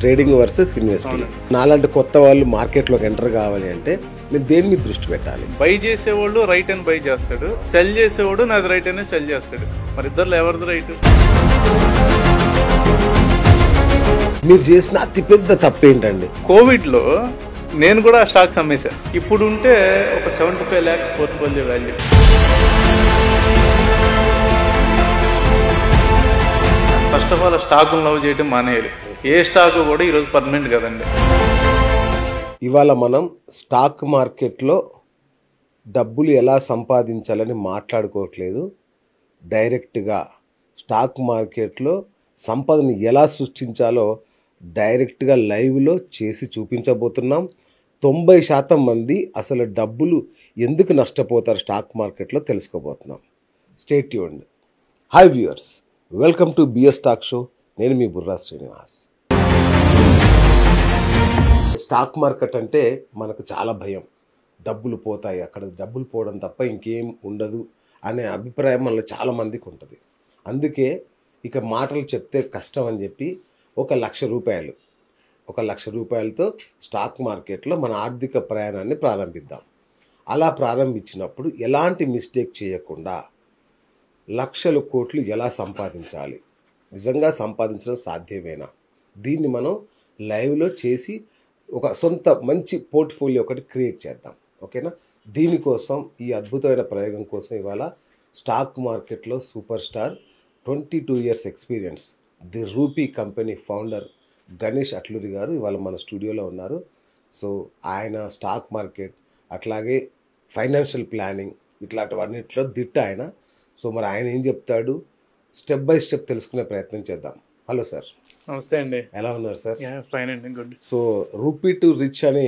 Trading versus investing. నాలాంటి కొత్త వాళ్ళు మార్కెట్లోకి ఎంటర్ కావాలి అంటే మీరు దేని మీద దృష్టి పెట్టాలి? బై చేసేవాళ్ళు రైట్ అని బై చేస్తాడు, సెల్ చేసేవాడు నాది రైట్ అనే సెల్ చేస్తాడు. మరి ఇద్దరు ఎవరిది రైట్? మీరు చేసిన అతిపెద్ద తప్పు ఏంటండి? కోవిడ్ లో నేను కూడా స్టాక్స్ అమ్మేశా. ఇప్పుడు ఉంటే ఒక 75 lakhs portfolio value. First of all స్టాకులు లవ్ చేయడం మానేయాలి. ఏ స్టాక్ కూడా ఈరోజు పర్మనెంట్ కదండి. ఇవాళ మనం స్టాక్ మార్కెట్లో డబ్బులు ఎలా సంపాదించాలని మాట్లాడుకోవట్లేదు. డైరెక్ట్గా స్టాక్ మార్కెట్లో సంపదను ఎలా సృష్టించాలో డైరెక్ట్గా లైవ్లో చేసి చూపించబోతున్నాం. 90% మంది అసలు డబ్బులు ఎందుకు నష్టపోతారు స్టాక్ మార్కెట్లో తెలుసుకోబోతున్నాం. Stay tuned. Hi viewers, welcome to BS talk show. నేను మీ బుర్రా శ్రీనివాస్. స్టాక్ మార్కెట్ అంటే మనకు చాలా భయం. డబ్బులు పోతాయి, అక్కడ డబ్బులు పోవడం తప్ప ఇంకేం ఉండదు అనే అభిప్రాయం మనలో చాలామందికి ఉంటుంది. అందుకే ఇక మాటలు చెప్తే కష్టం అని చెప్పి 1,00,000 రూపాయలు 1,00,000 రూపాయలతో స్టాక్ మార్కెట్లో మన ఆర్థిక ప్రయాణాన్ని ప్రారంభిద్దాం. అలా ప్రారంభించినప్పుడు ఎలాంటి మిస్టేక్ చేయకుండా లక్షల కోట్లు ఎలా సంపాదించాలి, నిజంగా సంపాదించడం సాధ్యమేనా, దీన్ని మనం లైవ్లో చేసి ఒక సొంత మంచి పోర్ట్ఫోలియో ఒకటి క్రియేట్ చేద్దాం. ఓకేనా? దీనికోసం ఈ అద్భుతమైన ప్రయోగం కోసం ఇవాళ స్టాక్ మార్కెట్లో super star 22 years experience the rupee company founder Ganesh Atluri గారు ఇవాళ మన స్టూడియోలో ఉన్నారు. సో ఆయన స్టాక్ మార్కెట్ అట్లాగే ఫైనాన్షియల్ ప్లానింగ్ ఇట్లాంటివన్నిట్లో దిట్ట ఆయన. సో మరి ఆయన ఏం చెప్తాడు, స్టెప్ బై స్టెప్ తెలుసుకునే ప్రయత్నం చేద్దాం. Hello sir. నమస్తే అండి. ఎలా ఉన్నారు సార్? ఫైన్ అండి, good. So rupee to rich అనే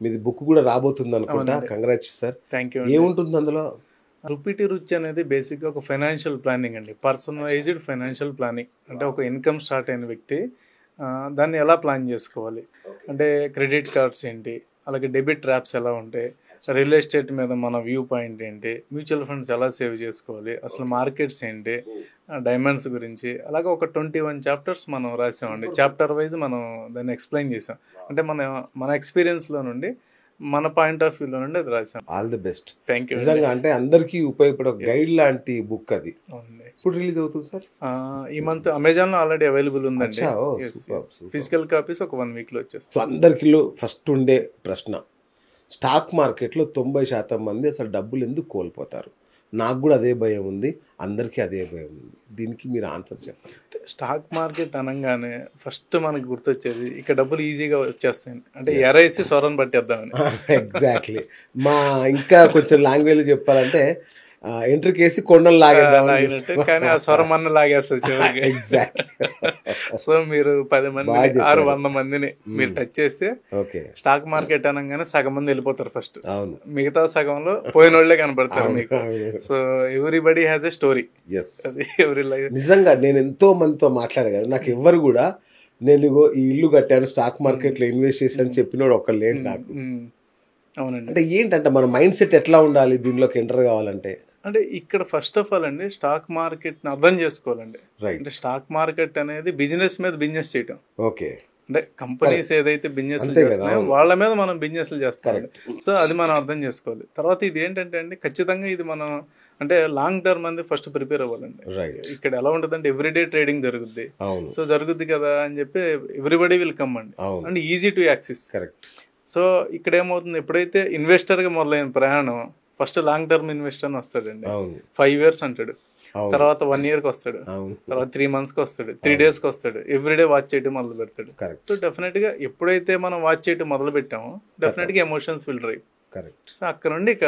మీది బుక్ కూడా రాబోతుంది అనుకుంటా. Congrats sir. Thank you. ఏముంటుంది అందులో? రూపీ టు రిచ్ అనేది బేసిక్గా ఒక ఫైనాన్షియల్ ప్లానింగ్ అండి. పర్సనలైజ్డ్ ఫైనాన్షియల్ ప్లానింగ్ అంటే ఒక ఇన్కమ్ స్టార్ట్ అయిన వ్యక్తి దాన్ని ఎలా ప్లాన్ చేసుకోవాలి అంటే క్రెడిట్ కార్డ్స్ ఏంటి, అలాగే డెబిట్ ట్రాప్స్ ఎలా ఉంటాయి, రియల్ ఎస్టేట్ మీద మన వ్యూ పాయింట్ ఏంటి, మ్యూచువల్ ఫండ్స్ ఎలా సేవ్ చేసుకోవాలి, అసలు మార్కెట్స్ ఏంటి, డైమండ్స్ గురించి, అలాగే ఒక 21 chapters మనం రాసామండి. చాప్టర్ వైజ్ మనం దాన్ని ఎక్స్ప్లెయిన్ చేసాం. అంటే మన ఎక్స్పీరియన్స్లో నుండి మన పాయింట్ ఆఫ్ వ్యూలో నుండి అది రాసాం. All the best. Thank you. నిజంగా అంటే అందరికీ ఉపయోగపడే గైడ్ లాంటి బుక్ అది. ఇప్పుడు రిలీజ్ అవుతుంది సార్? ఈ మంత్ అమెజాన్ లో ఆల్రెడీ అవైలబుల్ ఉందండి. సూపర్. ఫిజికల్ కాపీస్ ఒక 1 week లో వచ్చేస్తాయి. సో అందరికీ ఫస్ట్ ఉండే ప్రశ్న, స్టాక్ మార్కెట్లో 90% మంది అసలు డబ్బులు ఎందుకు కోల్పోతారు? నాకు కూడా అదే భయం ఉంది, అందరికీ అదే భయం ఉంది. దీనికి మీరు ఆన్సర్ చెప్పండి. స్టాక్ మార్కెట్ అనగానే ఫస్ట్ మనకు గుర్తొచ్చేది ఇక్కడ డబ్బులు ఈజీగా వచ్చేస్తాయి అంటే ఎరేసి స్వరం పట్టేద్దామని. ఎగ్జాక్ట్లీ. మా ఇంకా కొంచెం లాంగ్వేజ్ చెప్పాలంటే ఎంట్రీ కేసి కొండలు లాగేద్దామన్నట్టు, కానీ ఆ స్వరం అన్న లాగేస్తుంది చివరికి. ఎగ్జాక్ట్లీ. సో మీరు 10 మందిని 600 మందిని మీరు టచ్ చేస్తే స్టాక్ మార్కెట్ అనగానే సగం మంది వెళ్ళిపోతారు ఫస్ట్. అవును. మిగతా సగంలో పోయిన వాళ్ళే కనపడతారు మీకు. So everybody has a story. అది ఎవరి లైఫ్. నిజంగా నేను ఎంతో మందితో మాట్లాడే కదా, నాకు ఎవ్వరు కూడా నేను ఈ ఇల్లు కట్టాను స్టాక్ మార్కెట్ లో ఇన్వెస్ట్ చేశాను చెప్పినోడు ఒక్కళ్ళు లేడు నాకు. అవునండి. అంటే ఏంటంటే మన మైండ్ సెట్ ఎట్లా ఉండాలి దీనిలోకి ఎంటర్ కావాలంటే? అంటే ఇక్కడ ఫస్ట్ ఆఫ్ ఆల్ అండి స్టాక్ మార్కెట్ ని అర్థం చేసుకోవాలండి. రైట్. అంటే స్టాక్ మార్కెట్ అనేది బిజినెస్ మీద బిజినెస్ చేయటం. ఓకే. అంటే కంపెనీస్ ఏదైతే బిజినెస్ చేస్తున్నాయో వాళ్ళ మీద మనం బిజినెస్ చేస్తాం. సో అది మనం అర్థం చేసుకోవాలి. తర్వాత ఇది ఏంటంటే అండి ఖచ్చితంగా ఇది మనం అంటే లాంగ్ టర్మ్ అనేది ఫస్ట్ ప్రిపేర్ అవ్వాలండి. ఇక్కడ ఎలా ఉంటుంది అంటే ఎవ్రీడే ట్రేడింగ్ జరుగుద్ది. సో జరుగుద్ది కదా అని చెప్పి ఎవ్రీబడి విల్ కమ్ అండి. And easy to access. Correct. So ఇక్కడ ఏమవుతుంది, ఎప్పుడైతే ఇన్వెస్టర్గా మొదలైన ప్రయాణం ఫస్ట్ లాంగ్ టర్మ్ ఇన్వెస్టర్ అని వస్తాడండి. 5 years అంటాడు, తర్వాత 1 yearకి వస్తాడు, తర్వాత 3 monthsకి వస్తాడు, 3 daysకి వస్తాడు, ఎవ్రీడే వాచ్ చేయడం మొదలు పెడతాడు. సో డెఫినెట్గా ఎప్పుడైతే మనం వాచ్ చేయడం మొదలు పెట్టామో డెఫినెట్గా ఎమోషన్స్ విల్ డ్రైవ్. సో అక్కడ నుండి ఇక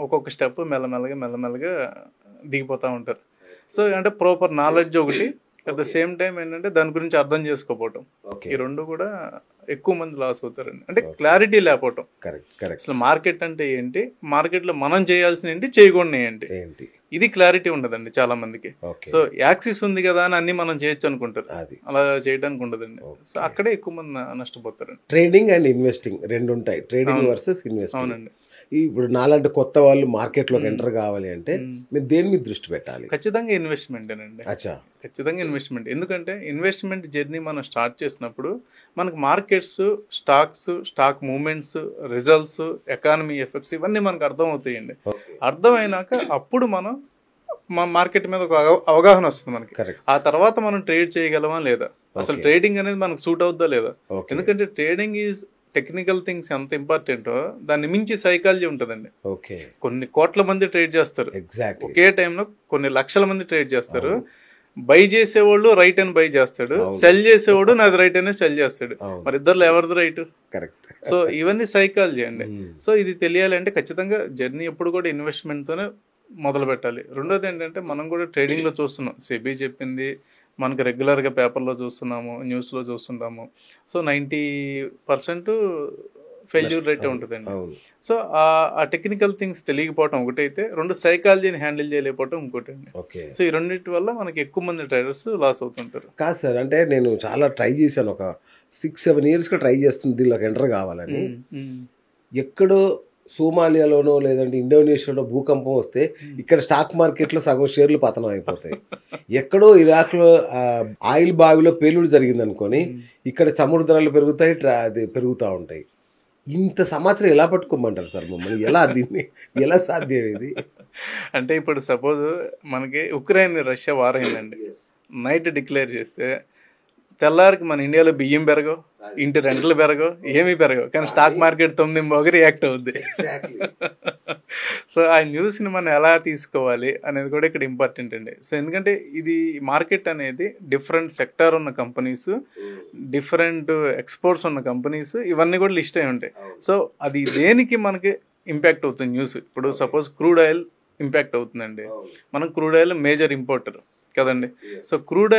ఒక్కొక్క స్టెప్ మెల్లమెల్లగా దిగిపోతూ ఉంటారు. సో అంటే ప్రాపర్ నాలెడ్జ్ ఒకటి, అట్ ద సేమ్ టైం ఏంటంటే దాని గురించి అర్థం చేసుకోపోవటం, ఈ రెండు కూడా ఎక్కువ మంది లాస్ అవుతారండి. అంటే క్లారిటీ లేకపోవటం. అసలు మార్కెట్ అంటే ఏంటి, మార్కెట్లో మనం చేయాల్సిన ఏంటి, చేయకూడని ఏంటి, ఇది క్లారిటీ ఉండదండి చాలా మందికి. సో యాక్సిస్ ఉంది కదా అని అన్ని మనం చేయొచ్చు అనుకుంటారు, అలా చేయడానికి ఉండదండి. సో అక్కడే ఎక్కువ మంది నష్టపోతారండి. ట్రేడింగ్ అండ్ ఇన్వెస్టింగ్ రెండు ఉంటాయి. Trading versus investing. అవునండి. ఇప్పుడు నాలాంటి కొత్త వాళ్ళు మార్కెట్లోకి ఎంటర్ కావాలి అంటే మీరు దేని మీద దృష్టి పెట్టాలి? ఖచ్చితంగా ఇన్వెస్ట్మెంటేనండి. అచ్చా, ఖచ్చితంగా ఇన్వెస్ట్మెంట్. ఎందుకంటే ఇన్వెస్ట్మెంట్ జర్నీ మనం స్టార్ట్ చేసినప్పుడు మనకు markets, stocks, stock movements, results, economy effects ఇవన్నీ మనకు అర్థమవుతాయండి. అర్థమైనాక అప్పుడు మనం మార్కెట్ మీద ఒక అవగాహన వస్తుంది మనకి. ఆ తర్వాత మనం ట్రేడ్ చేయగలమా లేదా, అసలు ట్రేడింగ్ అనేది మనకు సూట్ అవుద్దా లేదా. ఎందుకంటే ట్రేడింగ్ ఈజ్ టెక్నికల్ థింగ్స్ ఎంత ఇంపార్టెంటో దాన్ని మించి సైకాలజీ ఉంటుందండి. కొన్ని కోట్ల మంది ట్రేడ్ చేస్తారు ఒకే టైంలో, కొన్ని లక్షల మంది ట్రేడ్ చేస్తారు. బై చేసేవాళ్ళు రైట్ అని బై చేస్తాడు, సెల్ చేసేవాడు నాది రైట్ అనే సెల్ చేస్తాడు. మరి ఇద్దరు ఎవరిది రైట్? కరెక్ట్. సో ఇవన్నీ సైకాలజీ అండి. సో ఇది తెలియాలంటే ఖచ్చితంగా జర్నీ ఎప్పుడు కూడా ఇన్వెస్ట్మెంట్ తోనే మొదలు పెట్టాలి. రెండోది ఏంటంటే మనం కూడా ట్రేడింగ్ లో చూస్తున్నాం, సెబీ చెప్పింది మనకు రెగ్యులర్గా పేపర్లో చూస్తున్నాము, న్యూస్లో చూస్తుంటాము. సో 90% ఫెయిల్యూర్ రేట్ ఉంటుందండి. సో ఆ టెక్నికల్ థింగ్స్ తెలియకపోవటం ఒకటైతే, రెండు సైకాలజీని హ్యాండిల్ చేయలేకపోవటం ఇంకోటి అండి. సో ఈ రెండింటి వల్ల మనకి ఎక్కువ మంది ట్రేడర్స్ లాస్ అవుతుంటారు. కాదు సార్, అంటే నేను చాలా ట్రై చేశాను, ఒక 6-7 yearsగా ట్రై చేస్తుంది దీనిలోకి ఎంటర్ కావాలని. ఎక్కడో సోమాలియాలోనో లేదంటే ఇండోనేషియాలో భూకంపం వస్తే ఇక్కడ స్టాక్ మార్కెట్లో సగం షేర్లు పతనం అయిపోతాయి. ఎక్కడో ఇరాక్లో ఆయిల్ బావిలో పేలుడు జరిగింది అనుకొని ఇక్కడ చమురు ధరలు పెరుగుతాయి, అది పెరుగుతూ ఉంటాయి. ఇంత సమాచారం ఎలా పట్టుకోమంటారు సార్ మమ్మల్ని? దీన్ని ఎలా సాధ్యం ఇది? అంటే ఇప్పుడు సపోజ్ మనకి ఉక్రెయిన్ రష్యా వార్ అయిందండి, నైట్ డిక్లేర్ చేస్తే తెల్లారికి మన ఇండియాలో బియ్యం పెరగవు, ఇంటి రెంట్లు పెరగవు, ఏమీ పెరగవు, కానీ స్టాక్ మార్కెట్ 9 రియాక్ట్ అవుద్ది. సో ఆ న్యూస్ని మనం ఎలా తీసుకోవాలి అనేది కూడా ఇక్కడ ఇంపార్టెంట్ అండి. సో ఎందుకంటే ఇది మార్కెట్ అనేది డిఫరెంట్ సెక్టార్ ఉన్న కంపెనీస్, డిఫరెంట్ ఎక్స్పోర్ట్స్ ఉన్న కంపెనీస్ ఇవన్నీ కూడా లిస్ట్ అయి ఉంటాయి. సో అది దేనికి మనకి ఇంపాక్ట్ అవుతుంది న్యూస్. ఇప్పుడు సపోజ్ క్రూడ్ ఆయిల్ ఇంపాక్ట్ అవుతుందండి, మనం క్రూడ్ ఆయిల్ మేజర్ ఇంపోర్టర్ కదండి. సో క్రూడ్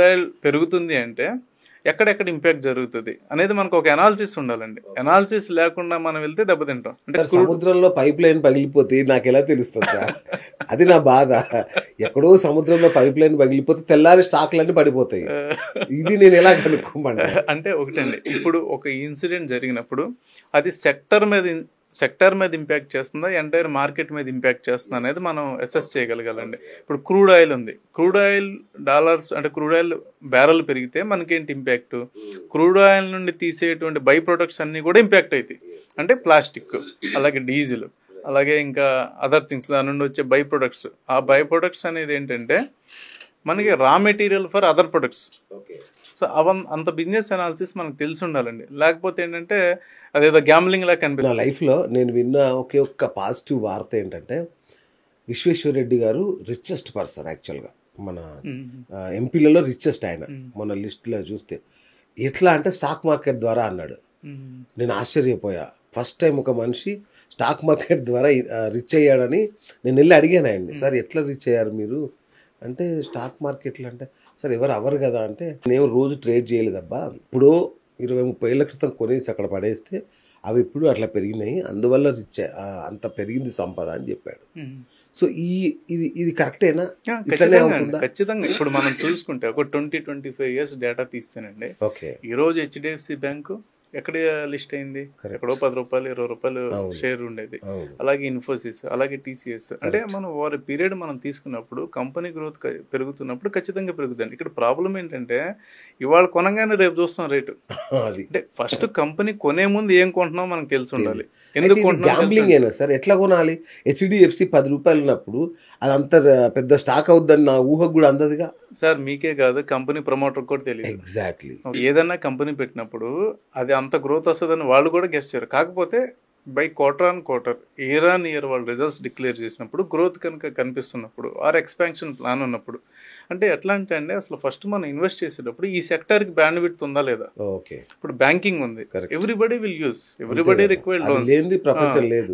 ఆయిల్ పెరుగుతుంది అంటే ఎక్కడెక్కడ ఇంపాక్ట్ జరుగుతుంది అనేది మనకు ఒక అనాలిసిస్ ఉండాలండి. అనాలిసిస్ లేకుండా మనం వెళ్తే దెబ్బతింటాం. అంటే సముద్రంలో పైప్ లైన్ పగిలిపోతే నాకు ఎలా తెలుస్తుంది? అది నా బాధ. ఎక్కడో సముద్రంలో పైప్ లైన్ పగిలిపోతే తెల్లారి స్టాక్లన్నీ పడిపోతాయి. ఇది నేను ఎలా కనుక్కోమంటా? అంటే ఒకటండి, ఇప్పుడు ఒక ఇన్సిడెంట్ జరిగినప్పుడు అది సెక్టర్ మీద ఇంపాక్ట్ చేస్తుందా, ఎంటైర్ మార్కెట్ మీద ఇంపాక్ట్ చేస్తుందా అనేది మనం అసెస్ చేయగలగాలండి. ఇప్పుడు క్రూడ్ ఆయిల్ ఉంది, క్రూడ్ ఆయిల్ డాలర్స్ అంటే క్రూడ్ ఆయిల్ బ్యారెల్ పెరిగితే మనకేంటి ఇంపాక్ట్? క్రూడ్ ఆయిల్ నుండి తీసేటువంటి బై ప్రొడక్ట్స్ అన్నీ కూడా ఇంపాక్ట్ అవుతాయి. అంటే ప్లాస్టిక్, అలాగే డీజిల్, అలాగే ఇంకా అదర్ థింగ్స్, దాని నుండి వచ్చే బై ప్రొడక్ట్స్. ఆ బై ప్రొడక్ట్స్ అనేది ఏంటంటే మనకి raw material for other products. So అంత బిజినెస్ అనాలిసిస్ మనకు తెలిసి ఉండాలండి. లేకపోతే ఏంటంటే అదేదో గ్యాంబ్లింగ్ లా కనిపిస్తుంది. నా లైఫ్లో నేను విన్న ఒక్క పాజిటివ్ వార్త ఏంటంటే, విశ్వేశ్వరరెడ్డి గారు రిచెస్ట్ పర్సన్ యాక్చువల్గా, మన ఎంపీలలో రిచెస్ట్ ఆయన. మన లిస్ట్లో చూస్తే ఎట్లా అంటే స్టాక్ మార్కెట్ ద్వారా అన్నాడు. నేను ఆశ్చర్యపోయా. ఫస్ట్ టైం ఒక మనిషి స్టాక్ మార్కెట్ ద్వారా రిచ్ అయ్యాడని నేను వెళ్ళి అడిగాను ఆయన్ని, సార్ ఎట్లా రిచ్ అయ్యారు మీరు అంటే, స్టాక్ మార్కెట్లు అంటే సార్ ఎవరు అవ్వరు కదా అంటే, నేను రోజు ట్రేడ్ చేయలేదబ్బా, ఇప్పుడు 20-30 ఏళ్ల క్రితం కొనేసి అక్కడ పడేస్తే అవి ఇప్పుడు అట్లా పెరిగినాయి, అందువల్ల రిచ్ అంత పెరిగింది సంపద అని చెప్పాడు. సో ఇది కరెక్టేనా? ఖచ్చితంగా. ఇప్పుడు మనం చూసుకుంటే ఒక 20-25 years డేటా తీస్తేనండి, ఈ రోజు హెచ్డిఎఫ్సి బ్యాంకు ఎక్కడ లిస్ట్ అయింది? ఎక్కడో 10 రూపాయలు 20 రూపాయలు షేర్ ఉండేది. అలాగే ఇన్ఫోసిస్, అలాగే టీసీఎస్. అంటే మనం వారి పీరియడ్ మనం తీసుకున్నప్పుడు కంపెనీ గ్రోత్ పెరుగుతున్నప్పుడు ఖచ్చితంగా పెరుగుతుంది. ఇక్కడ ప్రాబ్లం ఏంటంటే ఇవాళ కొనగానే రేపు చూస్తాం రేటు. అంటే ఫస్ట్ కంపెనీ కొనే ముందు ఏం కొంటున్నాం మనకు తెలిసి ఉండాలి. ఎందుకు కొంటున్నాం సార్, ఎట్లా కొనాలి? హెచ్డిఎఫ్సి 10 రూపాయలు ఉన్నప్పుడు అది అంత పెద్ద స్టాక్ అవుద్దని నా ఊహకు కూడా అందదుగా సార్. మీకే కాదు, కంపెనీ ప్రమోటర్ కూడా తెలియదు. ఎగ్జాక్ట్లీ. ఏదైనా కంపెనీ పెట్టినప్పుడు అది అంత గ్రోత్ వస్తుందని వాళ్ళు కూడా గెస్ చేయరు. కాకపోతే by quarter year on year వాళ్ళు రిజల్ట్స్ డిక్లేర్ చేసినప్పుడు గ్రోత్ కనుక కనిపిస్తున్నప్పుడు ఆర్ ఎక్స్పాన్షన్ ప్లాన్ ఉన్నప్పుడు, అంటే ఎట్లా అంటే అండి, అసలు ఫస్ట్ మనం ఇన్వెస్ట్ చేసేటప్పుడు ఈ సెక్టార్కి బ్యాండ్ విడ్త్ ఉందా లేదా. ఇప్పుడు బ్యాంకింగ్ ఉంది, everybody will use, everybody required loans,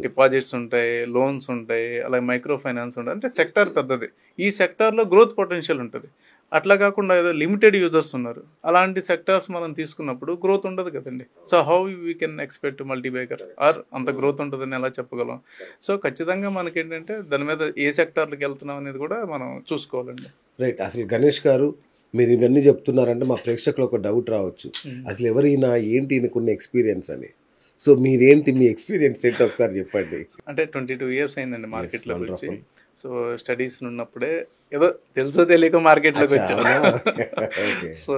deposits ఉంటాయి, లోన్స్ ఉంటాయి, అలాగే మైక్రో ఫైనాన్స్ ఉంటాయి. అంటే సెక్టార్ పెద్దది, ఈ సెక్టార్లో గ్రోత్ పొటెన్షియల్ ఉంటుంది. అట్లా కాకుండా ఏదో లిమిటెడ్ యూజర్స్ ఉన్నారు, అలాంటి సెక్టార్స్ మనం తీసుకున్నప్పుడు గ్రోత్ ఉండదు కదండి. So how we can expect multibagger or అంత గ్రోత్ ఉంటుందని ఎలా చెప్పగలం? సో ఖచ్చితంగా మనకి ఏంటంటే దాని మీద ఏ సెక్టార్లకు వెళ్తున్నాం అనేది కూడా మనం చూసుకోవాలండి. రైట్. అసలు గణేష్ గారు మీరు ఇవన్నీ చెప్తున్నారంటే మా ప్రేక్షకులు ఒక డౌట్ రావచ్చు, అసలు ఎవరైనా ఏంటి ఈయనకున్న ఎక్స్పీరియన్స్ అని. సో మీరేంటి మీ ఎక్స్పీరియన్స్ ఏంటో ఒకసారి చెప్పండి. అంటే 22 years అయిందండి మార్కెట్లోకి వచ్చి. సో స్టడీస్ ఉన్నప్పుడే ఏదో తెలుసో తెలియక మార్కెట్లోకి వచ్చాము. సో